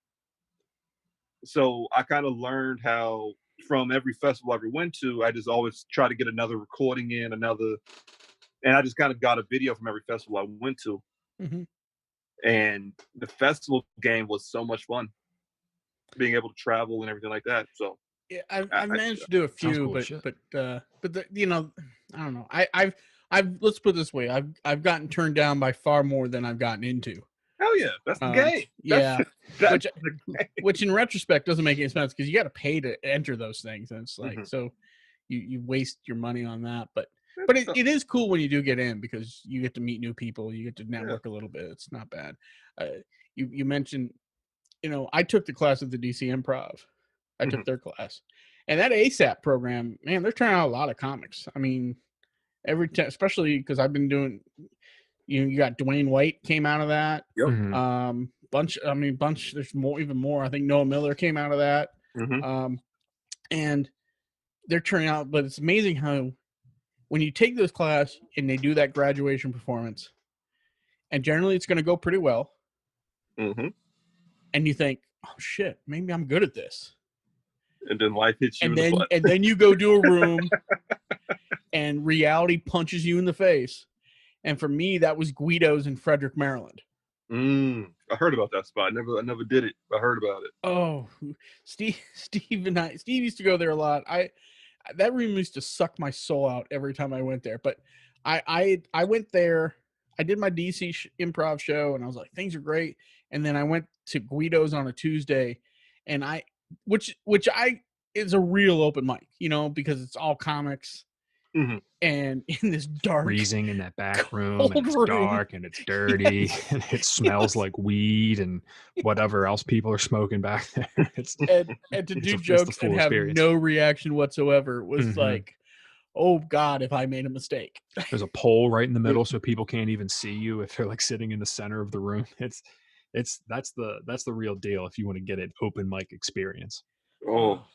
[SPEAKER 3] So I kind of learned how from every festival I ever went to, I just always try to get another recording in, and I just kind of got a video from every festival I went to.
[SPEAKER 1] Mm-hmm.
[SPEAKER 3] And the festival game was so much fun, being able to travel and everything like that. So
[SPEAKER 1] yeah, I've managed to do a few,
[SPEAKER 2] cool
[SPEAKER 1] but you know, I don't know. I've let's put it this way. I've gotten turned down by far more than I've gotten into.
[SPEAKER 3] Hell yeah, that's the game.
[SPEAKER 1] Yeah,
[SPEAKER 3] that's
[SPEAKER 1] which in retrospect doesn't make any sense because you got to pay to enter those things, and it's like so you waste your money on that. But it is cool when you do get in because you get to meet new people, you get to network a little bit. It's not bad. You mentioned, you know, I took the class at the DC Improv. I took their class, and that ASAP program, man, they're turning out a lot of comics. I mean, especially because I've been doing. You got Dwayne White came out of that.
[SPEAKER 3] Yep.
[SPEAKER 1] Bunch. There's even more. I think Noah Miller came out of that. And they're turning out. But it's amazing how when you take this class and they do that graduation performance, and generally it's going to go pretty well. And you think, oh shit, maybe I'm good at this.
[SPEAKER 3] And then life hits you
[SPEAKER 1] and then you go do a room, and reality punches you in the face. And for me, that was Guido's in Frederick, Maryland.
[SPEAKER 3] I heard about that spot. I never did it. I heard about it.
[SPEAKER 1] Oh, Steve used to go there a lot. That room used to suck my soul out every time I went there. But I went there. I did my DC improv show, and I was like, things are great. And then I went to Guido's on a Tuesday, and which is a real open mic, you know, because it's all comics. And in this dark,
[SPEAKER 2] freezing in that back room, and it's dark and it's dirty, and it smells like weed and whatever else people are smoking back there.
[SPEAKER 1] And to do jokes and have no reaction whatsoever was like, oh God, if I made a mistake.
[SPEAKER 2] There's a pole right in the middle, so people can't even see you if they're like sitting in the center of the room. That's the real deal if you want to get an open mic experience.
[SPEAKER 3] Oh,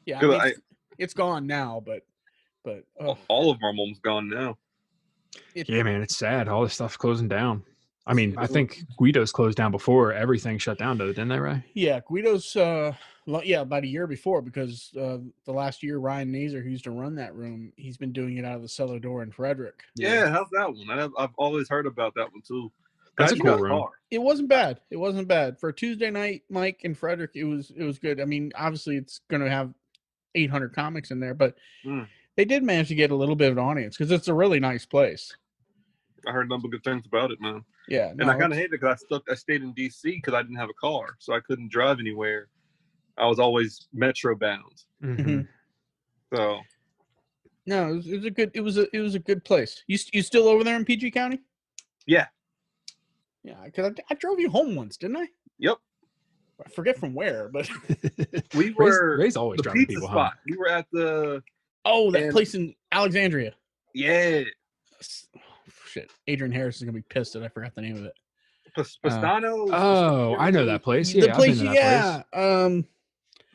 [SPEAKER 1] yeah, I mean, it's gone now, but
[SPEAKER 3] all of our mom's gone now.
[SPEAKER 2] Yeah, man, it's sad. All this stuff's closing down. I mean, I think Guido's closed down before everything shut down, though, didn't they, Ray?
[SPEAKER 1] Yeah, Guido's, about a year before, because the last year, Ryan Nazer, who used to run that room, he's been doing it out of the cellar door in Frederick.
[SPEAKER 3] Yeah, how's that one? I've always heard about that one, too.
[SPEAKER 2] That's a cool room.
[SPEAKER 1] It wasn't bad. It wasn't bad. For a Tuesday night, Mike, in Frederick, it was good. I mean, obviously, it's going to have 800 comics in there, but they did manage to get a little bit of an audience because it's a really nice place.
[SPEAKER 3] I heard nothing but good things about it, man.
[SPEAKER 1] Yeah,
[SPEAKER 3] and I kind of hated it because I stayed in DC because I didn't have a car, so I couldn't drive anywhere. I was always metro bound. So,
[SPEAKER 1] no, it was a good place. You still over there in PG County?
[SPEAKER 3] Yeah,
[SPEAKER 1] because I drove you home once, didn't I?
[SPEAKER 3] Yep.
[SPEAKER 1] I forget from where, but
[SPEAKER 3] we were
[SPEAKER 2] Ray's always driving people
[SPEAKER 3] spot.
[SPEAKER 2] home.
[SPEAKER 3] We were at the
[SPEAKER 1] place in Alexandria.
[SPEAKER 3] Yeah.
[SPEAKER 1] Oh, shit, Adrian Harris is gonna be pissed that I forgot the name of it.
[SPEAKER 3] Pastano.
[SPEAKER 2] Oh, I know that place. Yeah,
[SPEAKER 1] the place.
[SPEAKER 2] I've been to that place.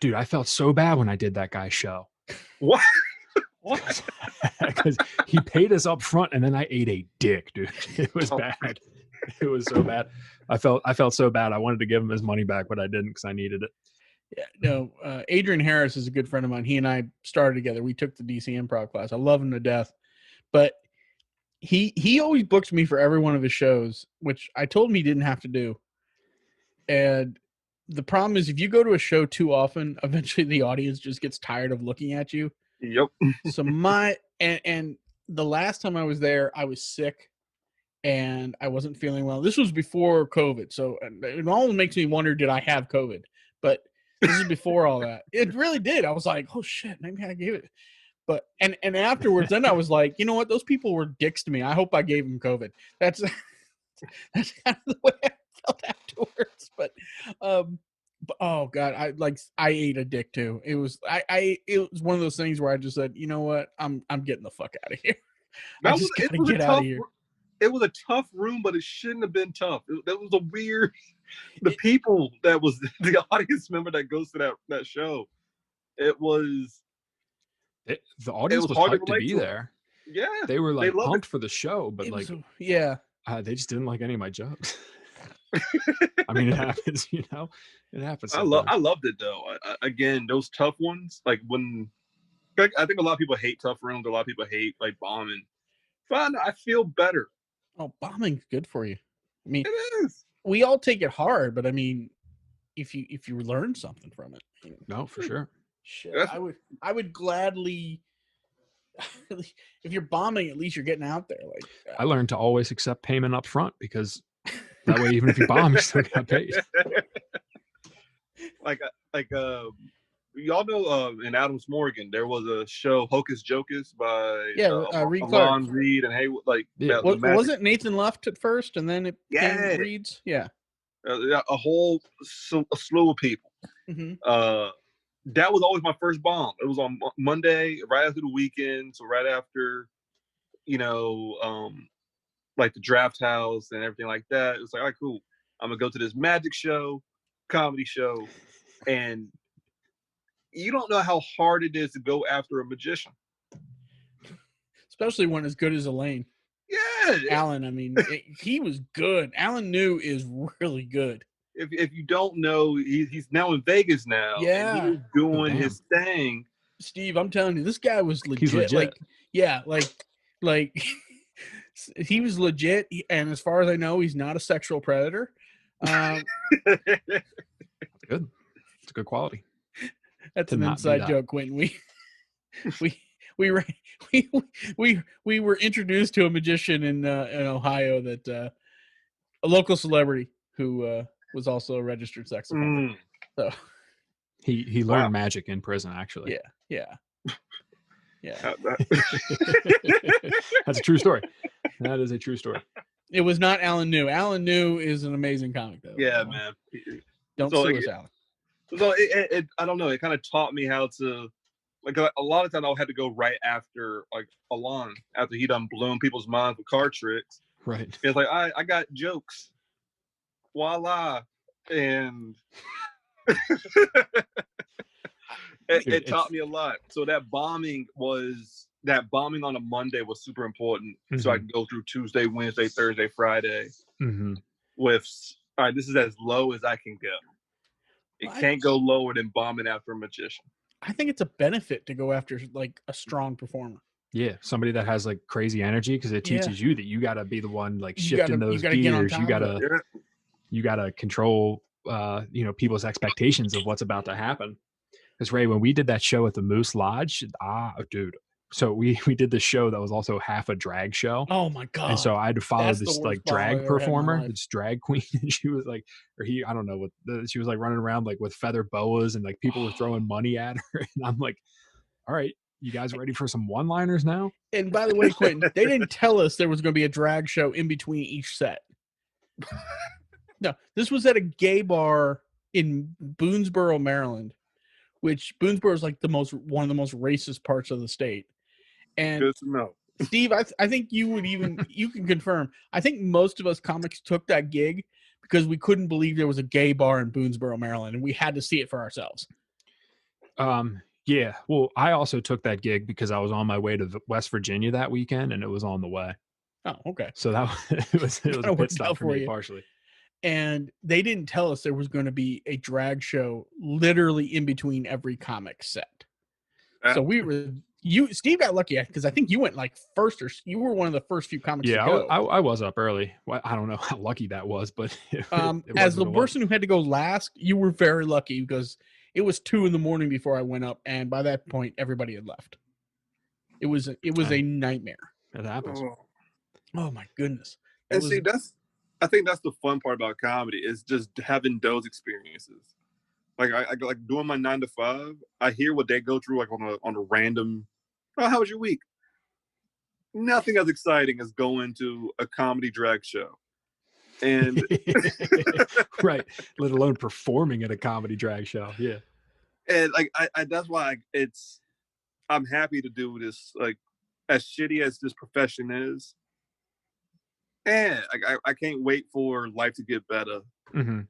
[SPEAKER 2] Dude, I felt so bad when I did that guy's show.
[SPEAKER 3] What? What?
[SPEAKER 2] Because he paid us up front, and then I ate a dick, dude. It was bad. It was so bad. I felt so bad. I wanted to give him his money back, but I didn't because I needed it.
[SPEAKER 1] Yeah, no. Adrian Harris is a good friend of mine. He and I started together. We took the DC improv class. I love him to death, but he always books me for every one of his shows, which I told him he didn't have to do. And the problem is, if you go to a show too often, eventually the audience just gets tired of looking at you.
[SPEAKER 3] Yep.
[SPEAKER 1] So and the last time I was there, I was sick. And I wasn't feeling well. This was before COVID, so it almost makes me wonder, did I have COVID? But this is before all that. It really did. I was like, oh shit, maybe I gave it. But and afterwards, then I was like, you know what? Those people were dicks to me. I hope I gave them COVID. That's kind of the way I felt afterwards. But oh god, I ate a dick too. It was it was one of those things where I just said, you know what? I'm getting the fuck out of here. I just gotta get out of here.
[SPEAKER 3] it was a tough room, but it shouldn't have been tough. That was a weird. The people that was the audience member that goes to that show, the
[SPEAKER 2] audience was
[SPEAKER 3] hard
[SPEAKER 2] hyped to
[SPEAKER 3] relate
[SPEAKER 2] be
[SPEAKER 3] to them.
[SPEAKER 2] there.
[SPEAKER 3] Yeah,
[SPEAKER 2] They were like
[SPEAKER 3] loved
[SPEAKER 2] pumped
[SPEAKER 3] it.
[SPEAKER 2] for the show, but they just didn't like any of my jokes. I mean, it happens, It happens.
[SPEAKER 3] I loved it though. Again, those tough ones, like when I think a lot of people hate tough rooms. A lot of people hate like bombing. Fine, I feel better.
[SPEAKER 1] Oh, bombing's good for you. I mean,
[SPEAKER 3] it is.
[SPEAKER 1] We all take it hard, but I mean, if you learn something from it,
[SPEAKER 2] no, for sure.
[SPEAKER 1] Shit, I would gladly. If you're bombing, at least you're getting out there. Like
[SPEAKER 2] I learned to always accept payment up front because that way, even if you bomb, you still got paid.
[SPEAKER 3] Y'all know in Adams Morgan there was a show Hocus Jocus by
[SPEAKER 1] Reed
[SPEAKER 3] Alon Reed and Haywood.
[SPEAKER 1] Wasn't Nathan Luft at first, and then it became Reed's? Yeah,
[SPEAKER 3] a whole a slew of people.
[SPEAKER 1] Mm-hmm.
[SPEAKER 3] That was always my first bomb. It was on Monday, right after the weekend, so right after, like the draft house and everything like that. It was like, all right, cool. I'm gonna go to this magic show, comedy show, and you don't know how hard it is to go after a magician,
[SPEAKER 1] especially one as good as Elaine.
[SPEAKER 3] Yeah,
[SPEAKER 1] Alan. I mean, he was good. Alan New is really good.
[SPEAKER 3] If you don't know, he's now in Vegas now.
[SPEAKER 1] Yeah,
[SPEAKER 3] and he's doing his thing.
[SPEAKER 1] Steve, I'm telling you, this guy was legit.
[SPEAKER 2] He's legit.
[SPEAKER 1] Like he was legit. And as far as I know, he's not a sexual predator.
[SPEAKER 2] Good. It's a good quality.
[SPEAKER 1] That's an inside joke, Quentin. We were introduced to a magician in Ohio that a local celebrity who was also a registered sex offender. So
[SPEAKER 2] he learned magic in prison, actually.
[SPEAKER 1] Yeah.
[SPEAKER 2] That's a true story. That is a true story.
[SPEAKER 1] It was not Alan New. Alan New is an amazing comic, though.
[SPEAKER 3] Yeah, man.
[SPEAKER 1] Don't sue us, Alan.
[SPEAKER 3] So it I don't know. It kind of taught me how to, like, a lot of times I'll have to go right after, like, Alon, after he done blown people's minds with card tricks.
[SPEAKER 2] Right.
[SPEAKER 3] It's like, I got jokes. Voila. And it taught me a lot. So that bombing on a Monday was super important. Mm-hmm. So I could go through Tuesday, Wednesday, Thursday, Friday with, all right, this is as low as I can go. It can't go lower than bombing after a magician.
[SPEAKER 1] I think it's a benefit to go after, like, a strong performer.
[SPEAKER 2] Yeah, somebody that has, like, crazy energy, because it teaches you that you got to be the one, like, shifting those gears. You got to control, people's expectations of what's about to happen. Because, Ray, when we did that show at the Moose Lodge, dude. So we did this show that was also half a drag show.
[SPEAKER 1] Oh my God.
[SPEAKER 2] And so I had to follow this, like, drag performer, this drag queen. And she was like, I don't know she was, like, running around, like, with feather boas, and, like, people were throwing money at her. And I'm like, all right, you guys ready for some one-liners now?
[SPEAKER 1] And by the way, Quentin, they didn't tell us there was going to be a drag show in between each set. No, this was at a gay bar in Boonesboro, Maryland, which Boonesboro is, like, one of the most racist parts of the state. And
[SPEAKER 3] good to know.
[SPEAKER 1] Steve, I think you can confirm. I think most of us comics took that gig because we couldn't believe there was a gay bar in Boonesboro, Maryland, and we had to see it for ourselves.
[SPEAKER 2] Yeah. Well, I also took that gig because I was on my way to West Virginia that weekend, and it was on the way.
[SPEAKER 1] Oh, okay.
[SPEAKER 2] So that it was a pit stop for me, partially.
[SPEAKER 1] And they didn't tell us there was going to be a drag show literally in between every comic set. So Steve got lucky because I think you went, like, first, or you were one of the first few comics to go.
[SPEAKER 2] I was up early. Well, I don't know how lucky that was, but
[SPEAKER 1] as the person who had to go last, you were very lucky because it was 2 a.m. before I went up, and by that point, everybody had left. It was a nightmare.
[SPEAKER 2] That happens.
[SPEAKER 1] Oh my goodness!
[SPEAKER 3] I think that's the fun part about comedy is just having those experiences. Like I like doing my 9 to 5. I hear what they go through, like, on a random. Oh, how was your week? Nothing as exciting as going to a comedy drag show, and
[SPEAKER 2] right. Let alone performing at a comedy drag show. Yeah,
[SPEAKER 3] and, like, I that's why I'm happy to do this. Like, as shitty as this profession is, And I can't wait for life to get better to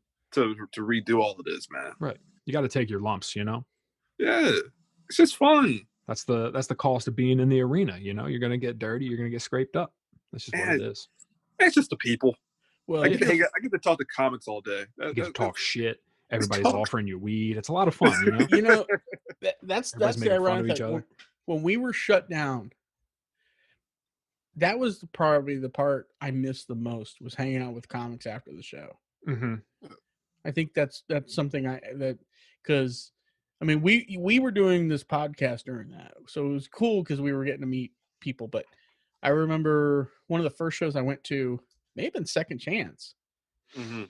[SPEAKER 3] redo all of this, man.
[SPEAKER 2] Right. You got to take your lumps, you know?
[SPEAKER 3] Yeah. It's just fun.
[SPEAKER 2] That's the cost of being in the arena, you know? You're going to get dirty. You're going to get scraped up. That's just what it is.
[SPEAKER 3] It's just the people.
[SPEAKER 1] Well,
[SPEAKER 3] I get to talk to comics all day.
[SPEAKER 2] You get to talk shit. Everybody's offering you weed. It's a lot of fun, you know?
[SPEAKER 1] You know, that's the ironic
[SPEAKER 2] each other.
[SPEAKER 1] When we were shut down, that was probably the part I missed the most, was hanging out with comics after the show.
[SPEAKER 2] Mm-hmm.
[SPEAKER 1] I think that's something because I mean, we were doing this podcast during that, so it was cool because we were getting to meet people. But I remember one of the first shows I went to, may have been Second Chance.
[SPEAKER 3] Mm-hmm.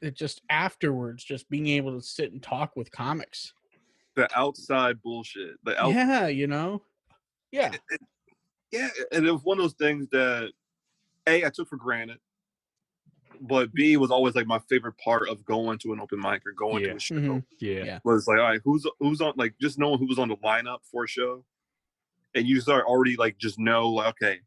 [SPEAKER 1] It just afterwards, just being able to sit and talk with comics.
[SPEAKER 3] The outside bullshit.
[SPEAKER 1] Yeah, you know? Yeah.
[SPEAKER 3] Yeah, and it was one of those things that, A, I took for granted, but B, was always like my favorite part of going to an open mic or going to a show.
[SPEAKER 2] Mm-hmm. Yeah.
[SPEAKER 3] Was like, all right, who's on, like, just knowing who was on the lineup for a show. And you start already, like, just know, like, okay,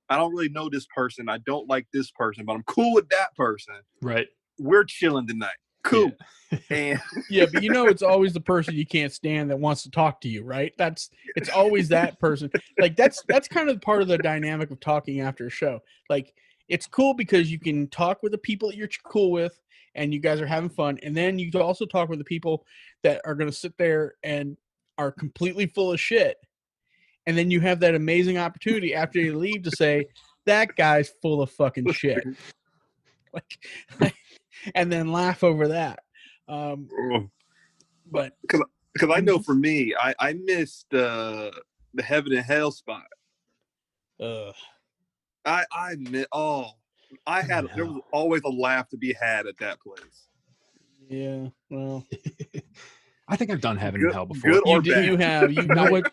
[SPEAKER 3] I don't really know this person. I don't like this person, but I'm cool with that person.
[SPEAKER 2] Right.
[SPEAKER 3] We're chilling tonight. Cool. Yeah. And
[SPEAKER 1] yeah, but you know, it's always the person you can't stand that wants to talk to you, right? It's always that person. Like that's kind of part of the dynamic of talking after a show. Like it's cool because you can talk with the people that you're cool with and you guys are having fun. And then you also talk with the people that are going to sit there and are completely full of shit. And then you have that amazing opportunity after you leave to say, that guy's full of fucking shit. Like and then laugh over that. But
[SPEAKER 3] because I know for me, I missed the Heaven and Hell spot. There was always a laugh to be had at that place.
[SPEAKER 1] Yeah, well,
[SPEAKER 2] I think I've done Heaven and Hell before.
[SPEAKER 1] Good or bad? You have. You
[SPEAKER 2] know what?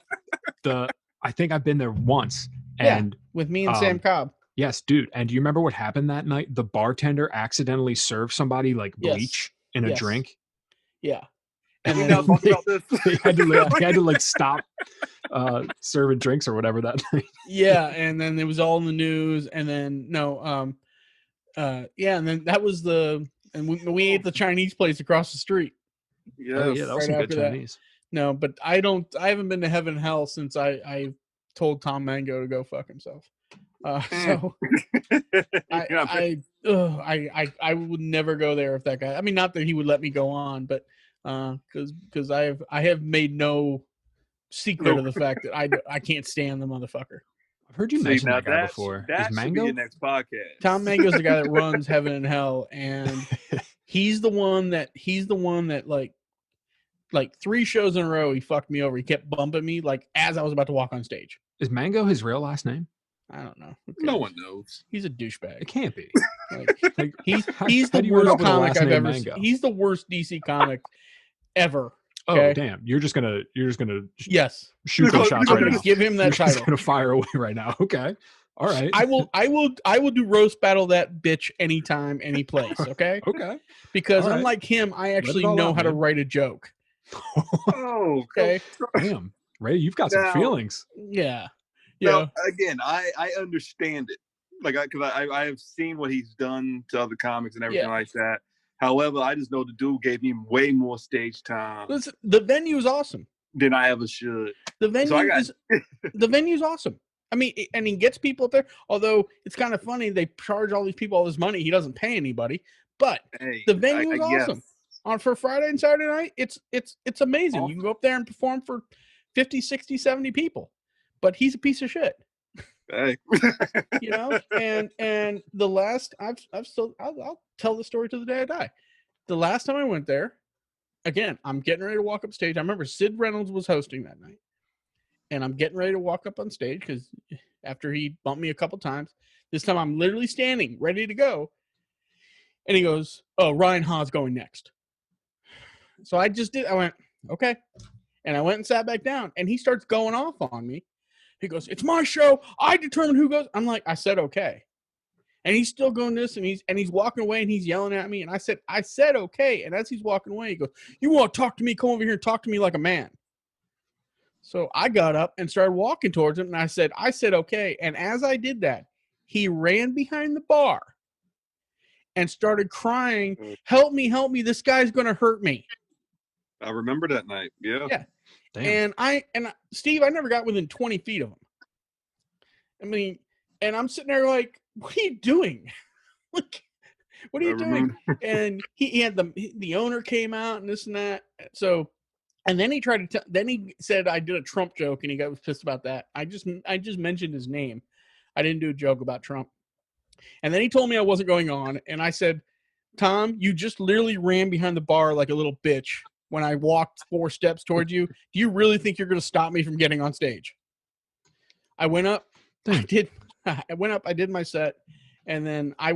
[SPEAKER 2] I think I've been there once, and
[SPEAKER 1] with me and Sam Cobb.
[SPEAKER 2] Yes, dude. And do you remember what happened that night? The bartender accidentally served somebody like bleach in a drink.
[SPEAKER 1] Yeah.
[SPEAKER 3] And then talk about this.
[SPEAKER 2] he had to like stop serving drinks or whatever that night.
[SPEAKER 1] Yeah, and then it was all in the news. And then and then that was we ate the Chinese place across the street.
[SPEAKER 3] Yeah,
[SPEAKER 2] that was some good Chinese.
[SPEAKER 1] No, but I haven't been to Heaven and Hell since I told Tom Mango to go fuck himself. So I would never go there if that guy. I mean, not that he would let me go on, but because I have made no secret of the fact that I can't stand the motherfucker.
[SPEAKER 2] I've heard you mention that guy before.
[SPEAKER 3] That
[SPEAKER 2] is Mango?
[SPEAKER 3] Should be your next podcast.
[SPEAKER 1] Tom Mango's the guy that runs Heaven and Hell, and he's the one that like 3 shows in a row he fucked me over. He kept bumping me like as I was about to walk on stage.
[SPEAKER 2] Is Mango his real last name?
[SPEAKER 1] I don't know. Okay.
[SPEAKER 3] No one knows.
[SPEAKER 1] He's a douchebag.
[SPEAKER 2] It can't be.
[SPEAKER 1] Like he's the worst comic I've ever seen. He's the worst DC comic ever. Okay?
[SPEAKER 2] Oh damn! You're just gonna
[SPEAKER 1] yes
[SPEAKER 2] shoot those shots right now.
[SPEAKER 1] Give him that title.
[SPEAKER 2] Just gonna fire away right now. Okay. All right.
[SPEAKER 1] I will do roast battle that bitch anytime, any place. Okay.
[SPEAKER 2] Okay.
[SPEAKER 1] Because unlike him, I actually know how to write a joke.
[SPEAKER 3] Oh.
[SPEAKER 1] Okay.
[SPEAKER 2] Damn, Ray, you've got some feelings.
[SPEAKER 1] Yeah.
[SPEAKER 3] Now, again, I understand it. Like, because I have seen what he's done to other comics and everything like that. However, I just know the dude gave me way more stage time.
[SPEAKER 1] Listen, the venue is awesome.
[SPEAKER 3] Than I ever should.
[SPEAKER 1] The venue's awesome. I mean, and he gets people up there. Although it's kind of funny, they charge all these people all this money. He doesn't pay anybody. But the venue is awesome. For Friday and Saturday night, it's amazing. You can go up there and perform for 50, 60, 70 people. But he's a piece of shit.
[SPEAKER 3] Hey.
[SPEAKER 1] You know, and the last I'll tell the story to the day I die. The last time I went there, again, I'm getting ready to walk up stage. I remember Sid Reynolds was hosting that night. And I'm getting ready to walk up on stage because after he bumped me a couple times, this time I'm literally standing, ready to go. And he goes, "Oh, Ryan Ha's going next." So I went, okay. And I went and sat back down. And he starts going off on me. He goes, "It's my show. I determine who goes." I'm like, I said, okay. And he's still going this, and he's walking away, and he's yelling at me. And I said, okay. And as he's walking away, he goes, "You want to talk to me? Come over here and talk to me like a man." So I got up and started walking towards him, and I said, okay. And as I did that, he ran behind the bar and started crying, help me, this guy's going to hurt me.
[SPEAKER 3] I remember that night. Yeah.
[SPEAKER 1] Yeah.
[SPEAKER 2] Damn.
[SPEAKER 1] And Steve, I never got within 20 feet of him. I mean, and I'm sitting there like, what are you doing? Like, what are you doing? And he had the owner came out and this and that. So, and then he tried to then he said I did a Trump joke and he was pissed about that. I just mentioned his name. I didn't do a joke about Trump. And then he told me I wasn't going on. And I said, Tom, you just literally ran behind the bar like a little bitch when I walked 4 steps towards you. Do you really think you're going to stop me from getting on stage? I went up. I did my set. And then I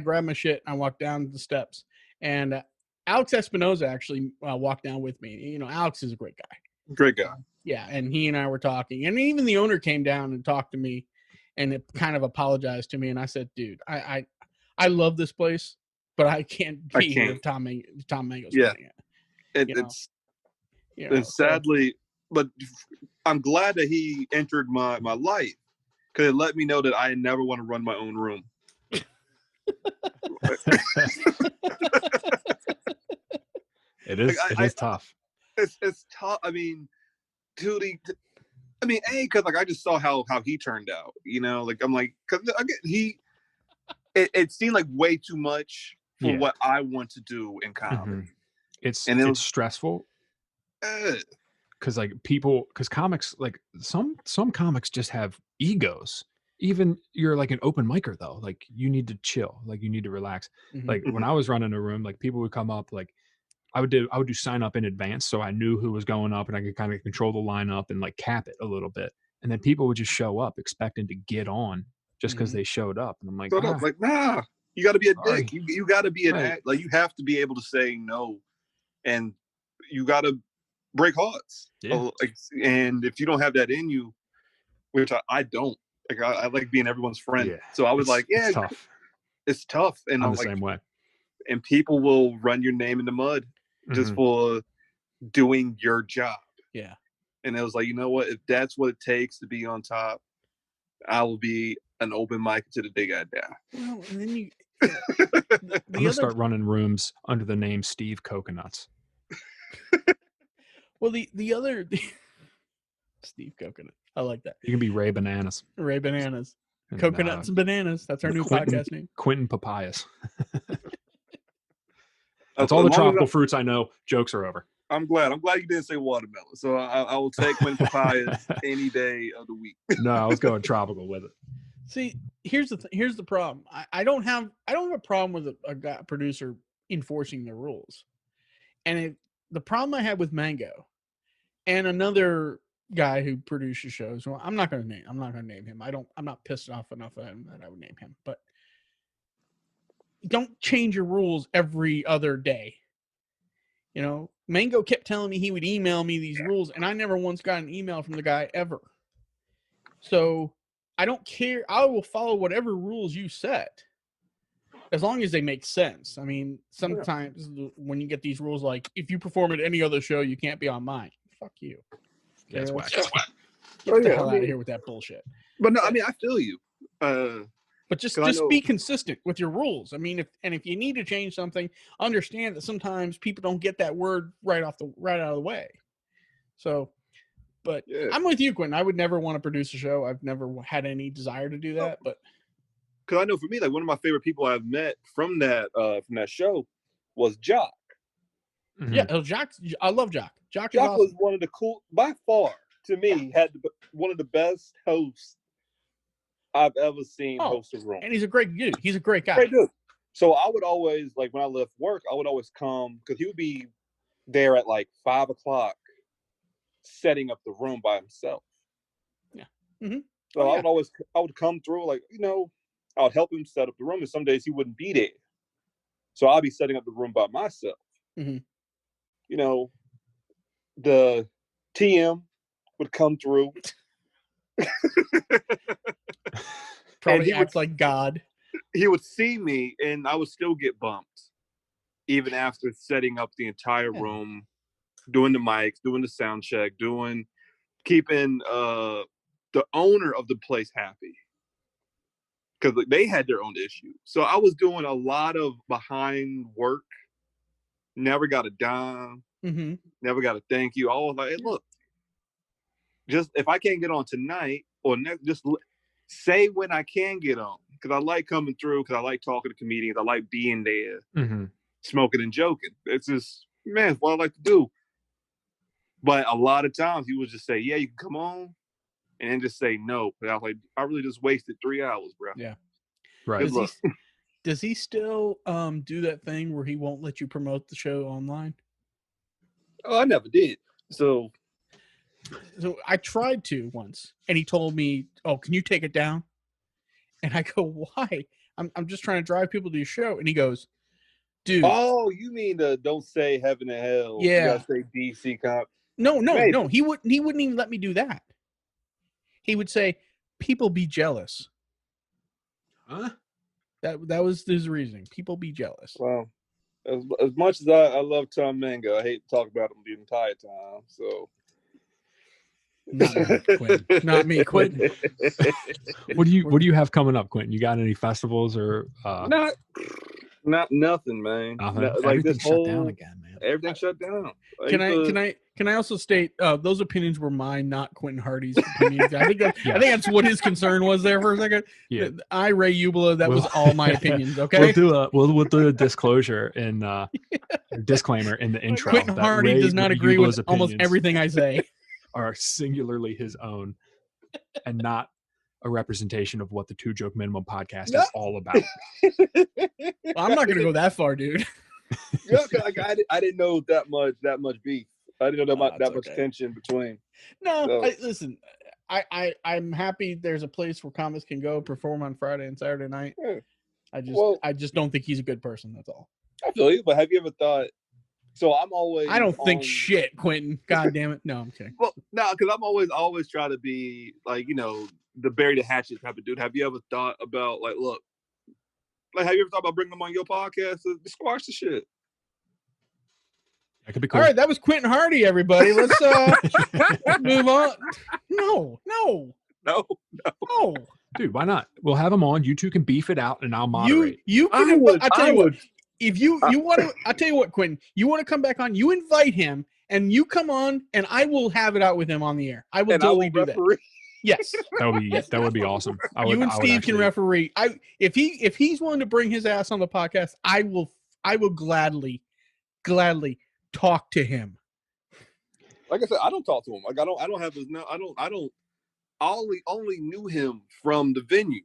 [SPEAKER 1] grabbed my shit and I walked down the steps. And Alex Espinoza actually walked down with me. You know, Alex is a great guy.
[SPEAKER 3] Great guy.
[SPEAKER 1] Yeah. And he and I were talking. And even the owner came down and talked to me and it kind of apologized to me. And I said, dude, I love this place, but I can't be here if Tom Mango's running it.
[SPEAKER 3] It's sadly, but I'm glad that he entered my life because it let me know that I never want to run my own room.
[SPEAKER 2] It is tough.
[SPEAKER 3] It's tough. I mean, dude, because like I just saw how he turned out. You know, like I'm like, because it seemed like way too much for what I want to do in comedy.
[SPEAKER 2] Mm-hmm. It's stressful. Because comics, like some comics just have egos. Even you're like an open micer though, like you need to chill, like you need to relax. Like when I was running a room, like people would come up, like I would do sign up in advance so I knew who was going up and I could kind of control the lineup and like cap it a little bit. And then people would just show up expecting to get on just because they showed up. And I'm like,
[SPEAKER 3] nah, you got to be a dick. You got to be an act. Like you have to be able to say no, and you got to break hearts. Yeah. And if you don't have that in you, which I don't, like I like being everyone's friend. Yeah. So I was it's tough. It's tough. And
[SPEAKER 2] I'm the same way.
[SPEAKER 3] And people will run your name in the mud just for doing your job.
[SPEAKER 1] Yeah.
[SPEAKER 3] And it was like, you know what? If that's what it takes to be on top, I will be an open mic to the day I die.
[SPEAKER 1] Well, and then
[SPEAKER 2] I'm going to start running rooms under the name Steve Coconuts.
[SPEAKER 1] Well, the other Steve Coconut. I like that.
[SPEAKER 2] You can be Ray Bananas.
[SPEAKER 1] Ray Bananas. And, Coconuts and Bananas. That's our new podcast name.
[SPEAKER 2] Quentin Papayas. That's all the tropical fruits I know. Jokes are over.
[SPEAKER 3] I'm glad you didn't say watermelon. So I will take Quentin Papayas any day of the week.
[SPEAKER 2] No, I was going tropical with it.
[SPEAKER 1] See, here's the problem. I don't have a problem with a producer enforcing the rules. And the problem I had with Mango and another guy who produces shows. Well, I'm not going to name him. I'm not pissed off enough at him that I would name him. But don't change your rules every other day. You know, Mango kept telling me he would email me these rules, and I never once got an email from the guy ever. So I don't care. I will follow whatever rules you set, as long as they make sense. I mean, sometimes when you get these rules like, if you perform at any other show, you can't be on mine. Fuck you.
[SPEAKER 2] Okay, that's whack.
[SPEAKER 1] Get the hell out of here with that bullshit.
[SPEAKER 3] But no, I mean, I feel you.
[SPEAKER 1] But just be consistent with your rules. I mean, if you need to change something, understand that sometimes people don't get that word right out of the way. So, but I'm with you, Quentin. I would never want to produce a show. I've never had any desire to do that. But
[SPEAKER 3] because I know for me, like one of my favorite people I've met from that show was Jock.
[SPEAKER 1] Mm-hmm. Yeah, Jock. I love Jock. Jock
[SPEAKER 3] was one of the by far to me had one of the best hosts I've ever seen host a room.
[SPEAKER 1] And he's a great dude. He's a great guy.
[SPEAKER 3] Great dude. So I would always, like when I left work, I would always come because he would be there at like 5:00 setting up the room by himself.
[SPEAKER 1] Yeah. Mm-hmm.
[SPEAKER 3] So I would come through, like, you know, I would help him set up the room, and some days he wouldn't be there. So I'd be setting up the room by myself.
[SPEAKER 1] Mm-hmm.
[SPEAKER 3] You know, the TM would come through.
[SPEAKER 1] Probably act like God.
[SPEAKER 3] He would see me, and I would still get bumped, even after setting up the entire room, doing the mics, doing the sound check, keeping the owner of the place happy. because they had their own issues. So I was doing a lot of behind work. Never got a dime.
[SPEAKER 1] Mm-hmm.
[SPEAKER 3] Never got a thank you. I was like, hey, look, just if I can't get on tonight or just say when I can get on, because I like coming through, because I like talking to comedians. I like being there, smoking and joking. It's just, man, it's what I like to do. But a lot of times he would just say, yeah, you can come on, and then just say no. But I was like, I really just wasted 3 hours, bro.
[SPEAKER 1] Yeah.
[SPEAKER 2] Right.
[SPEAKER 1] Does he still do that thing where he won't let you promote the show online?
[SPEAKER 3] Oh, I never did. So
[SPEAKER 1] I tried to once, and he told me, "Oh, can you take it down?" And I go, "Why? I'm just trying to drive people to your show." And he goes, "Dude."
[SPEAKER 3] Oh, you mean the don't say heaven and hell?
[SPEAKER 1] Yeah.
[SPEAKER 3] You gotta say DC comp.
[SPEAKER 1] No. He wouldn't even let me do that. He would say, "People be jealous."
[SPEAKER 2] Huh?
[SPEAKER 1] That was his reasoning. People be jealous.
[SPEAKER 3] Well, as much as I love Tom Mango, I hate to talk about him the entire time. So
[SPEAKER 1] not me, Quentin. Not me, Quentin.
[SPEAKER 2] What do you have coming up, Quentin? You got any festivals or
[SPEAKER 3] not nothing, man.
[SPEAKER 2] Nothing.
[SPEAKER 3] Like
[SPEAKER 2] Everything
[SPEAKER 3] this whole
[SPEAKER 2] shut down again, man.
[SPEAKER 3] Everything shut down.
[SPEAKER 1] Can I also state those opinions were mine, not Quentin Hardy's opinions. I think that's what his concern was there for a second.
[SPEAKER 2] Yeah.
[SPEAKER 1] I, Ray Ubla, that was all my opinions. Okay.
[SPEAKER 2] We'll do a disclosure and disclaimer in the intro.
[SPEAKER 1] Quentin Hardy does not agree with almost everything I say.
[SPEAKER 2] Are singularly his own and not a representation of what the Two Joke Minimum podcast is all about.
[SPEAKER 1] Well, I'm not going to go that far, dude.
[SPEAKER 3] Yeah, I didn't know that much beef. I didn't know that much tension between.
[SPEAKER 1] No, listen. I'm happy there's a place where comics can go perform on Friday and Saturday night. Yeah. I just don't think he's a good person. That's all.
[SPEAKER 3] I feel you, but have you ever thought? So I don't
[SPEAKER 1] think shit, Quentin. God damn it. No, I'm kidding.
[SPEAKER 3] Well, no, because I'm always trying to be like, the bury the hatchet type of dude. Have you ever thought about have you ever thought about bringing them on your podcast to squash the shit?
[SPEAKER 2] That could be cool.
[SPEAKER 1] All right, that was Quentin Hardy, everybody. Let's move on. No.
[SPEAKER 2] Dude, why not? We'll have him on. You two can beef it out, and I'll moderate.
[SPEAKER 1] I tell you what. If you want to, I tell you what, Quentin, you want to come back on, you invite him, and you come on, and I will have it out with him on the air. I will totally do that. Yes,
[SPEAKER 2] that would be awesome.
[SPEAKER 1] You and Steve can referee. If he's willing to bring his ass on the podcast, I will gladly talk to him.
[SPEAKER 3] Like I said, I don't talk to him. Like I don't have his no. I only knew him from the venue,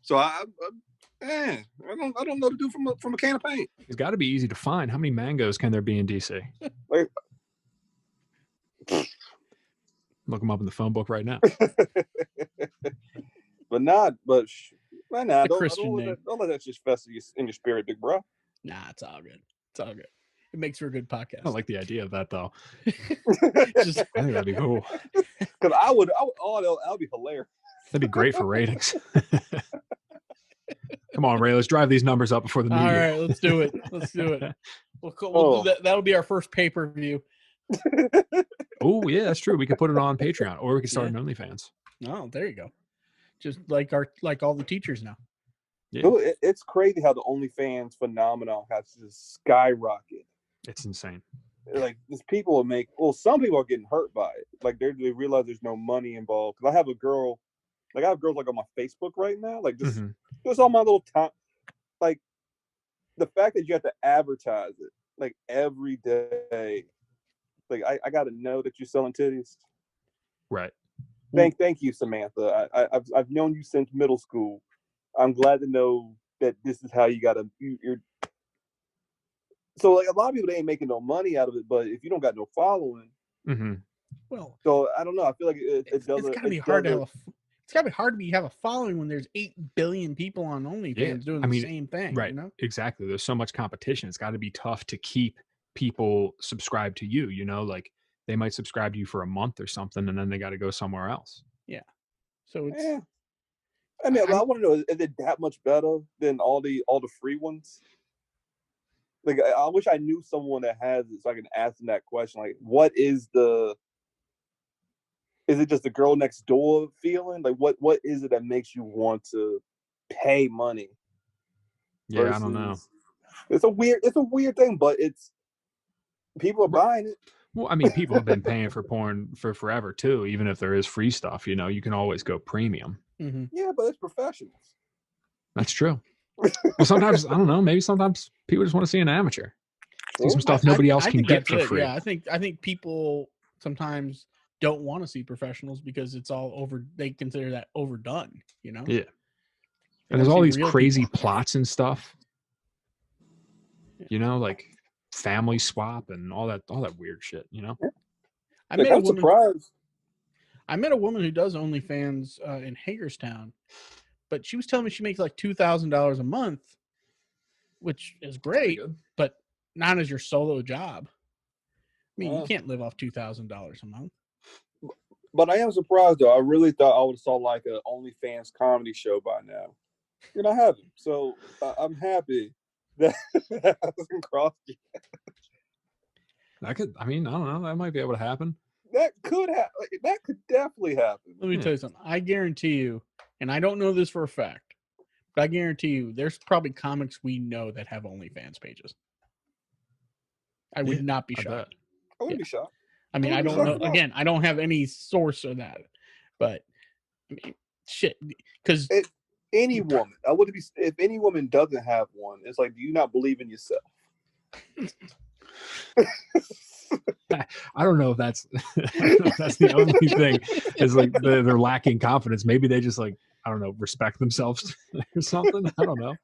[SPEAKER 3] so I don't know the dude from a can of paint.
[SPEAKER 2] It's got to be easy to find. How many mangoes can there be in DC? Look them up in the phone book right now.
[SPEAKER 3] Don't let that just fester in your spirit, big bro.
[SPEAKER 1] Nah, it's all good. It makes for a good podcast.
[SPEAKER 2] I like the idea of that though. I think that'd be cool.
[SPEAKER 3] Because that'd be hilarious.
[SPEAKER 2] That'd be great for ratings. Come on, Ray. Let's drive these numbers up before the new year.
[SPEAKER 1] All right, let's do it. We'll do that. That'll be our first pay-per-view.
[SPEAKER 2] Oh, yeah, that's true. We could put it on Patreon, or we could start an OnlyFans.
[SPEAKER 1] Oh, there you go. Just like all the teachers now.
[SPEAKER 2] Yeah.
[SPEAKER 3] It's crazy how the OnlyFans phenomenon has just skyrocketed.
[SPEAKER 2] It's insane.
[SPEAKER 3] Like people will some people are getting hurt by it. Like they realize there's no money involved. Because I have girls on my Facebook right now. Like just on my little time. Like the fact that you have to advertise it like every day. Like I got to know that you're selling titties.
[SPEAKER 2] Right.
[SPEAKER 3] Thank you, Samantha. I've known you since middle school. I'm glad to know that this is how you got to. You're. So like a lot of people, they ain't making no money out of it. But if you don't got no following,
[SPEAKER 1] well,
[SPEAKER 3] so I don't know. I feel like it's
[SPEAKER 1] gotta be hard to have it's gotta be hard to have a following when there's 8 billion people on OnlyFans doing the same thing.
[SPEAKER 2] Right.
[SPEAKER 1] You know?
[SPEAKER 2] Exactly. There's so much competition. It's got to be tough to keep people subscribe to you. Like they might subscribe to you for a month or something, and then they got to go somewhere else.
[SPEAKER 1] Yeah. So it's.
[SPEAKER 3] Yeah. I mean, I want to know: is it that much better than all the free ones? Like, I wish I knew someone that has it so I can ask them that question. Like, what is is it just the girl next door feeling? Like, what is it that makes you want to pay money.
[SPEAKER 2] Yeah, I don't know.
[SPEAKER 3] It's a weird thing, but people are buying it.
[SPEAKER 2] Well, I mean, people have been paying for porn for forever too. Even if there is free stuff, you can always go premium.
[SPEAKER 1] Mm-hmm.
[SPEAKER 3] Yeah, but it's professionals.
[SPEAKER 2] That's true. Well, sometimes I don't know. Maybe sometimes people just want to see an amateur, see some stuff nobody else can get for free.
[SPEAKER 1] Yeah, I think people sometimes don't want to see professionals because it's all over. They consider that overdone.
[SPEAKER 2] Yeah, and there's all these crazy plots and stuff. Like family swap and all that weird shit.
[SPEAKER 3] I'm surprised.
[SPEAKER 1] I met a woman who does OnlyFans in Hagerstown, but she was telling me she makes like $2,000 a month, which is great, but not as your solo job. I mean, you can't live off $2,000 a month.
[SPEAKER 3] But I am surprised though. I really thought I would have saw like an OnlyFans comedy show by now. I haven't. So I'm happy that hasn't crossed yet.
[SPEAKER 2] That could. I mean, I don't know. That might be able to happen.
[SPEAKER 3] That could happen. That could definitely happen.
[SPEAKER 1] Let me tell you something. I guarantee you, and I don't know this for a fact, but I guarantee you, there's probably comics we know that have OnlyFans pages. I would not be shocked.
[SPEAKER 3] I wouldn't be shocked.
[SPEAKER 1] I mean, I don't know. Again, I don't have any source of that, but I mean, shit. Because
[SPEAKER 3] any woman, I wouldn't be. If any woman doesn't have one, it's like, do you not believe in yourself?
[SPEAKER 2] I don't know if that's the only thing. Is like they're lacking confidence. Maybe they just I don't know, respect themselves or something. I don't know.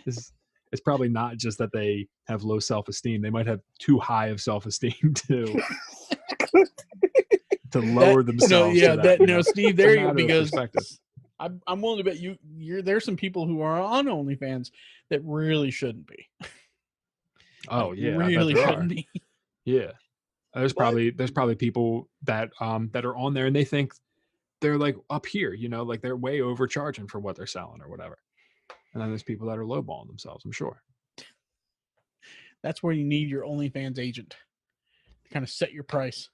[SPEAKER 2] It's probably not just that they have low self-esteem. They might have too high of self-esteem to lower themselves.
[SPEAKER 1] Steve, there you go. Because I'm willing to bet there's some people who are on OnlyFans that really shouldn't be.
[SPEAKER 2] Oh yeah,
[SPEAKER 1] really shouldn't be.
[SPEAKER 2] Yeah, there's probably people that are on there and they think they're like up here, like they're way overcharging for what they're selling or whatever. And then there's people that are lowballing themselves, I'm sure.
[SPEAKER 1] That's where you need your OnlyFans agent to kind of set your price.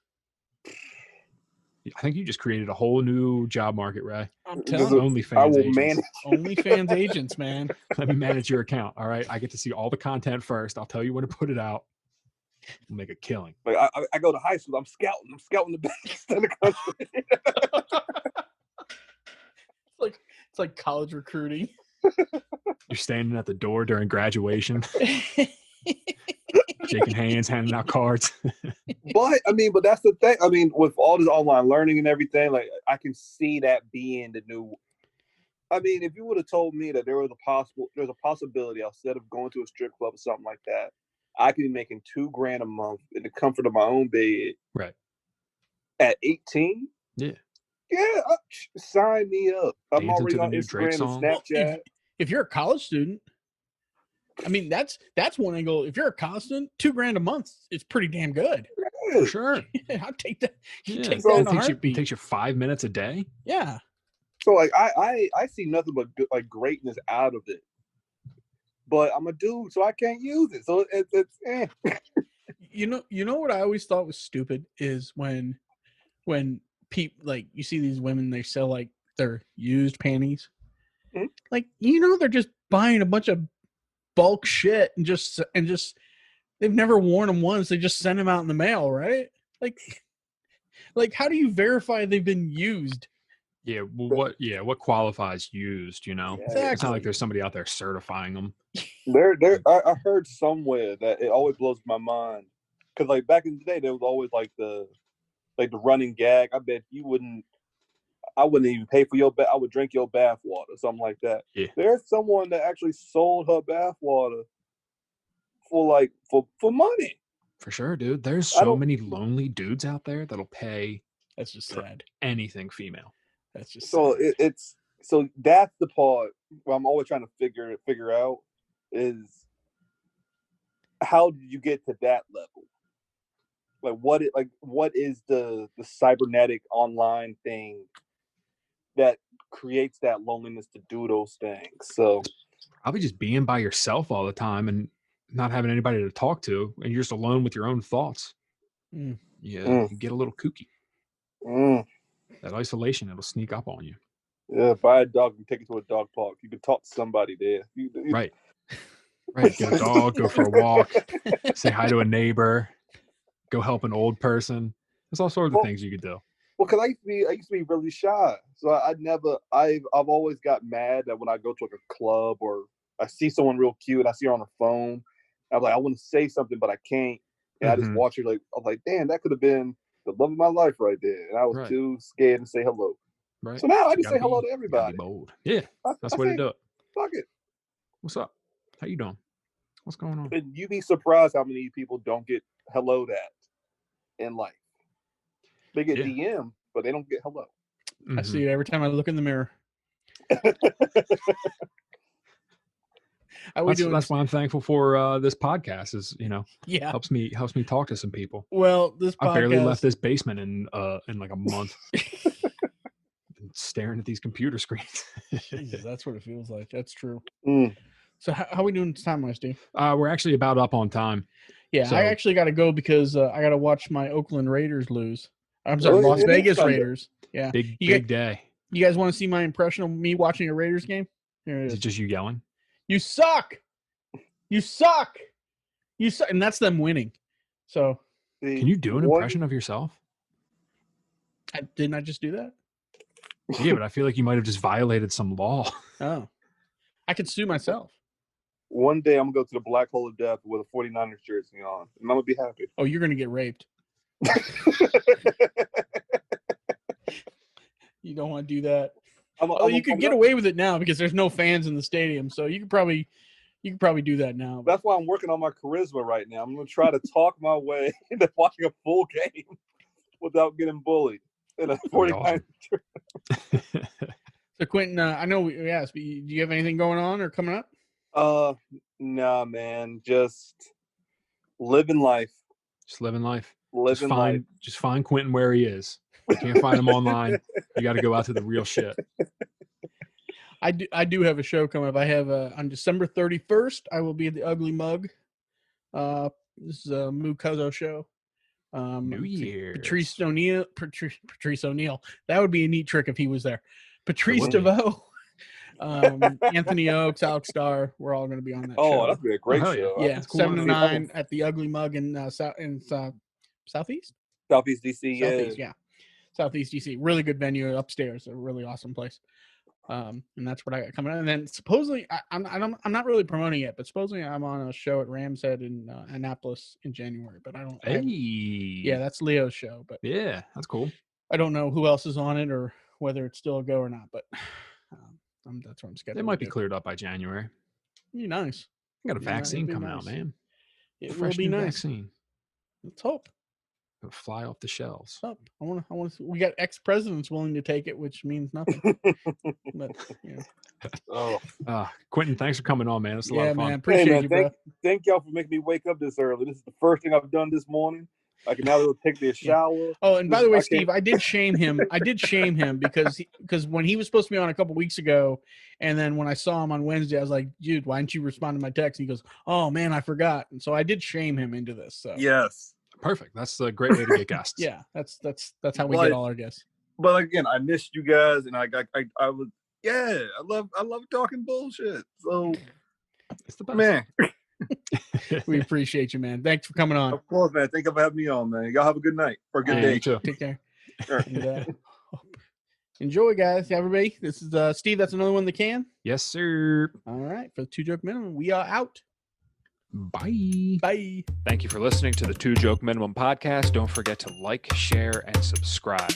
[SPEAKER 2] I think you just created a whole new job market, Ray.
[SPEAKER 1] I'm telling you.
[SPEAKER 2] OnlyFans agents.
[SPEAKER 1] OnlyFans agents, man.
[SPEAKER 2] Let me manage your account. All right. I get to see all the content first. I'll tell you when to put it out. We'll make a killing.
[SPEAKER 3] Like I go to high school. I'm scouting the best in the country.
[SPEAKER 1] It's like college recruiting.
[SPEAKER 2] You're standing at the door during graduation, shaking hands, handing out cards.
[SPEAKER 3] But that's the thing. I mean, with all this online learning and everything, like I can see that being the new. I mean, if you would have told me that there's a possibility instead of going to a strip club or something like that, I could be making $2,000 a month in the comfort of my own bed.
[SPEAKER 2] Right.
[SPEAKER 3] At 18.
[SPEAKER 2] Yeah.
[SPEAKER 3] Yeah. Sign me up. I'm already on
[SPEAKER 2] Instagram
[SPEAKER 3] and Snapchat.
[SPEAKER 1] If you're a college student, I mean, that's one angle. If you're a college student, $2,000 a month is pretty damn good.
[SPEAKER 3] Yeah.
[SPEAKER 2] For sure.
[SPEAKER 1] I'll take that.
[SPEAKER 2] Yeah. It takes you 5 minutes a day.
[SPEAKER 1] Yeah.
[SPEAKER 3] So like I see nothing but like greatness out of it. But I'm a dude, so I can't use it. So it's
[SPEAKER 1] You know what I always thought was stupid is when people like you see these women, they sell like their used panties. Mm-hmm. Like, they're just buying a bunch of bulk shit and just they've never worn them once. They just send them out in the mail, right? Like how do you verify they've been used?
[SPEAKER 2] Yeah, well, what qualifies used?
[SPEAKER 1] Exactly.
[SPEAKER 2] It's not like there's somebody out there certifying them.
[SPEAKER 3] I heard somewhere that it always blows my mind because like back in the day there was always like the running gag. I bet I wouldn't even pay for your bath. I would drink your bath water, something like that.
[SPEAKER 2] Yeah.
[SPEAKER 3] There's someone that actually sold her bath water for money.
[SPEAKER 2] For sure, dude. There's so many lonely dudes out there that'll pay.
[SPEAKER 1] That's just sad.
[SPEAKER 2] Anything female.
[SPEAKER 1] That's just
[SPEAKER 3] so sad. So that's the part where I'm always trying to figure out is how did you get to that level? Like what is the cybernetic online thing that creates that loneliness to do those things? So
[SPEAKER 2] probably just being by yourself all the time and not having anybody to talk to, and you're just alone with your own thoughts. You get a little kooky. That isolation, it'll sneak up on you.
[SPEAKER 3] Yeah, buy a dog and take it to a dog park. You can talk to somebody there.
[SPEAKER 2] Right. Right. Get a dog, go for a walk, say hi to a neighbor, go help an old person. There's all sorts of things you could do.
[SPEAKER 3] Well, because I used to be really shy, so I've always got mad that when I go to like a club or I see someone real cute, I see her on her phone, I'm like, I want to say something, but I can't, and I just watch her like, I'm like, damn, that could have been the love of my life right there, and I was too scared to say hello.
[SPEAKER 2] Right.
[SPEAKER 3] So now I just say hello to everybody.
[SPEAKER 2] Be bold. Yeah, that's the way to do it.
[SPEAKER 3] Fuck it.
[SPEAKER 2] What's up? How you doing? What's going on?
[SPEAKER 3] And you'd be surprised how many people don't get hello that in life. They get DM, but they don't get hello.
[SPEAKER 1] I see it every time I look in the mirror.
[SPEAKER 2] That's why I'm thankful for this podcast. Is helps me talk to some people.
[SPEAKER 1] Well, this podcast,
[SPEAKER 2] I barely left this basement in like a month. Staring at these computer screens.
[SPEAKER 1] Jesus, that's what it feels like. That's true.
[SPEAKER 3] Mm.
[SPEAKER 1] So how are we doing time-wise, Steve?
[SPEAKER 2] We're actually about up on time.
[SPEAKER 1] Yeah, so, I actually got to go because I got to watch my Oakland Raiders lose. I'm sorry, Las Vegas Raiders. Yeah,
[SPEAKER 2] big day.
[SPEAKER 1] You guys want to see my impression of me watching a Raiders game? Here it is.
[SPEAKER 2] Is it just you yelling?
[SPEAKER 1] You suck! You suck! You suck! And that's them winning. So,
[SPEAKER 2] can you do an impression of yourself?
[SPEAKER 1] Didn't I just do that?
[SPEAKER 2] Yeah, but I feel like you might have just violated some law.
[SPEAKER 1] Oh, I could sue myself.
[SPEAKER 3] One day I'm going to go to the black hole of death with a 49ers jersey on, and I'm going to be happy.
[SPEAKER 1] Oh, you're going to get raped. You don't want to do that. You could get away with it now because there's no fans in the stadium, so you could probably do that now.
[SPEAKER 3] That's why I'm working on my charisma right now. I'm going to try to talk my way into watching a full game without getting bullied in a 49ers jersey.
[SPEAKER 1] So Quentin, I know we asked, but do you have anything going on or coming up?
[SPEAKER 3] Nah, man. Just living life.
[SPEAKER 2] Just living life.
[SPEAKER 3] Just
[SPEAKER 2] find Quentin where he is. You can't find him online. You got to go out to the real shit.
[SPEAKER 1] I do have a show coming up. I have on December 31st. I will be at the Ugly Mug. This is a Moo Cuzzo show.
[SPEAKER 2] New Year.
[SPEAKER 1] Patrice O'Neal. That would be a neat trick if he was there. Patrice DeVoe. Anthony Oakes, Alex Starr. We're all going to be on that show.
[SPEAKER 3] Oh, that'd be a great show.
[SPEAKER 1] Yeah, 7 to 9 at the Ugly Mug in Southeast?
[SPEAKER 3] Southeast DC,
[SPEAKER 1] yeah. Southeast DC. Really good venue upstairs. A really awesome place. And that's what I got coming up. And then supposedly, I'm not really promoting it, but supposedly I'm on a show at Ram's Head in Annapolis in January. But I don't. Yeah, that's Leo's show. But
[SPEAKER 2] yeah, that's cool.
[SPEAKER 1] I don't know who else is on it or whether it's still a go or not. But that's what I'm scheduled.
[SPEAKER 2] It might be cleared up by January.
[SPEAKER 1] Be nice.
[SPEAKER 2] I got a vaccine coming out, man.
[SPEAKER 1] It will be nice.
[SPEAKER 2] Vaccine.
[SPEAKER 1] Let's hope.
[SPEAKER 2] It'll fly off the shelves.
[SPEAKER 1] I want to. We got ex-presidents willing to take it, which means nothing. But
[SPEAKER 2] Quentin, thanks for coming on, man. It's a lot of fun.
[SPEAKER 1] Man, appreciate you, bro.
[SPEAKER 3] Thank y'all for making me wake up this early. This is the first thing I've done this morning. I can now take me a shower.
[SPEAKER 1] Oh, and by the way, Steve, I did shame him. because when he was supposed to be on a couple weeks ago, and then when I saw him on Wednesday, I was like, dude, why didn't you respond to my text? And he goes, oh man, I forgot. And so I did shame him into this. So
[SPEAKER 3] yes.
[SPEAKER 2] Perfect. That's a great way to get guests.
[SPEAKER 1] Yeah, that's how we get all our guests.
[SPEAKER 3] But again, I missed you guys, and I was I love talking bullshit. So
[SPEAKER 2] it's the best,
[SPEAKER 3] man.
[SPEAKER 1] We appreciate you, man. Thanks for coming on.
[SPEAKER 3] Of course, man. Thank you for having me on, man. Y'all have a good night or a good day.
[SPEAKER 2] You too.
[SPEAKER 1] Take care. And, enjoy, guys. Everybody. This is Steve. That's another one in the can.
[SPEAKER 2] Yes, sir.
[SPEAKER 1] All right. For the 2 Joke Minimum, we are out.
[SPEAKER 2] Bye.
[SPEAKER 1] Bye.
[SPEAKER 2] Thank you for listening to the 2 Joke Minimum podcast. Don't forget to like, share, and subscribe.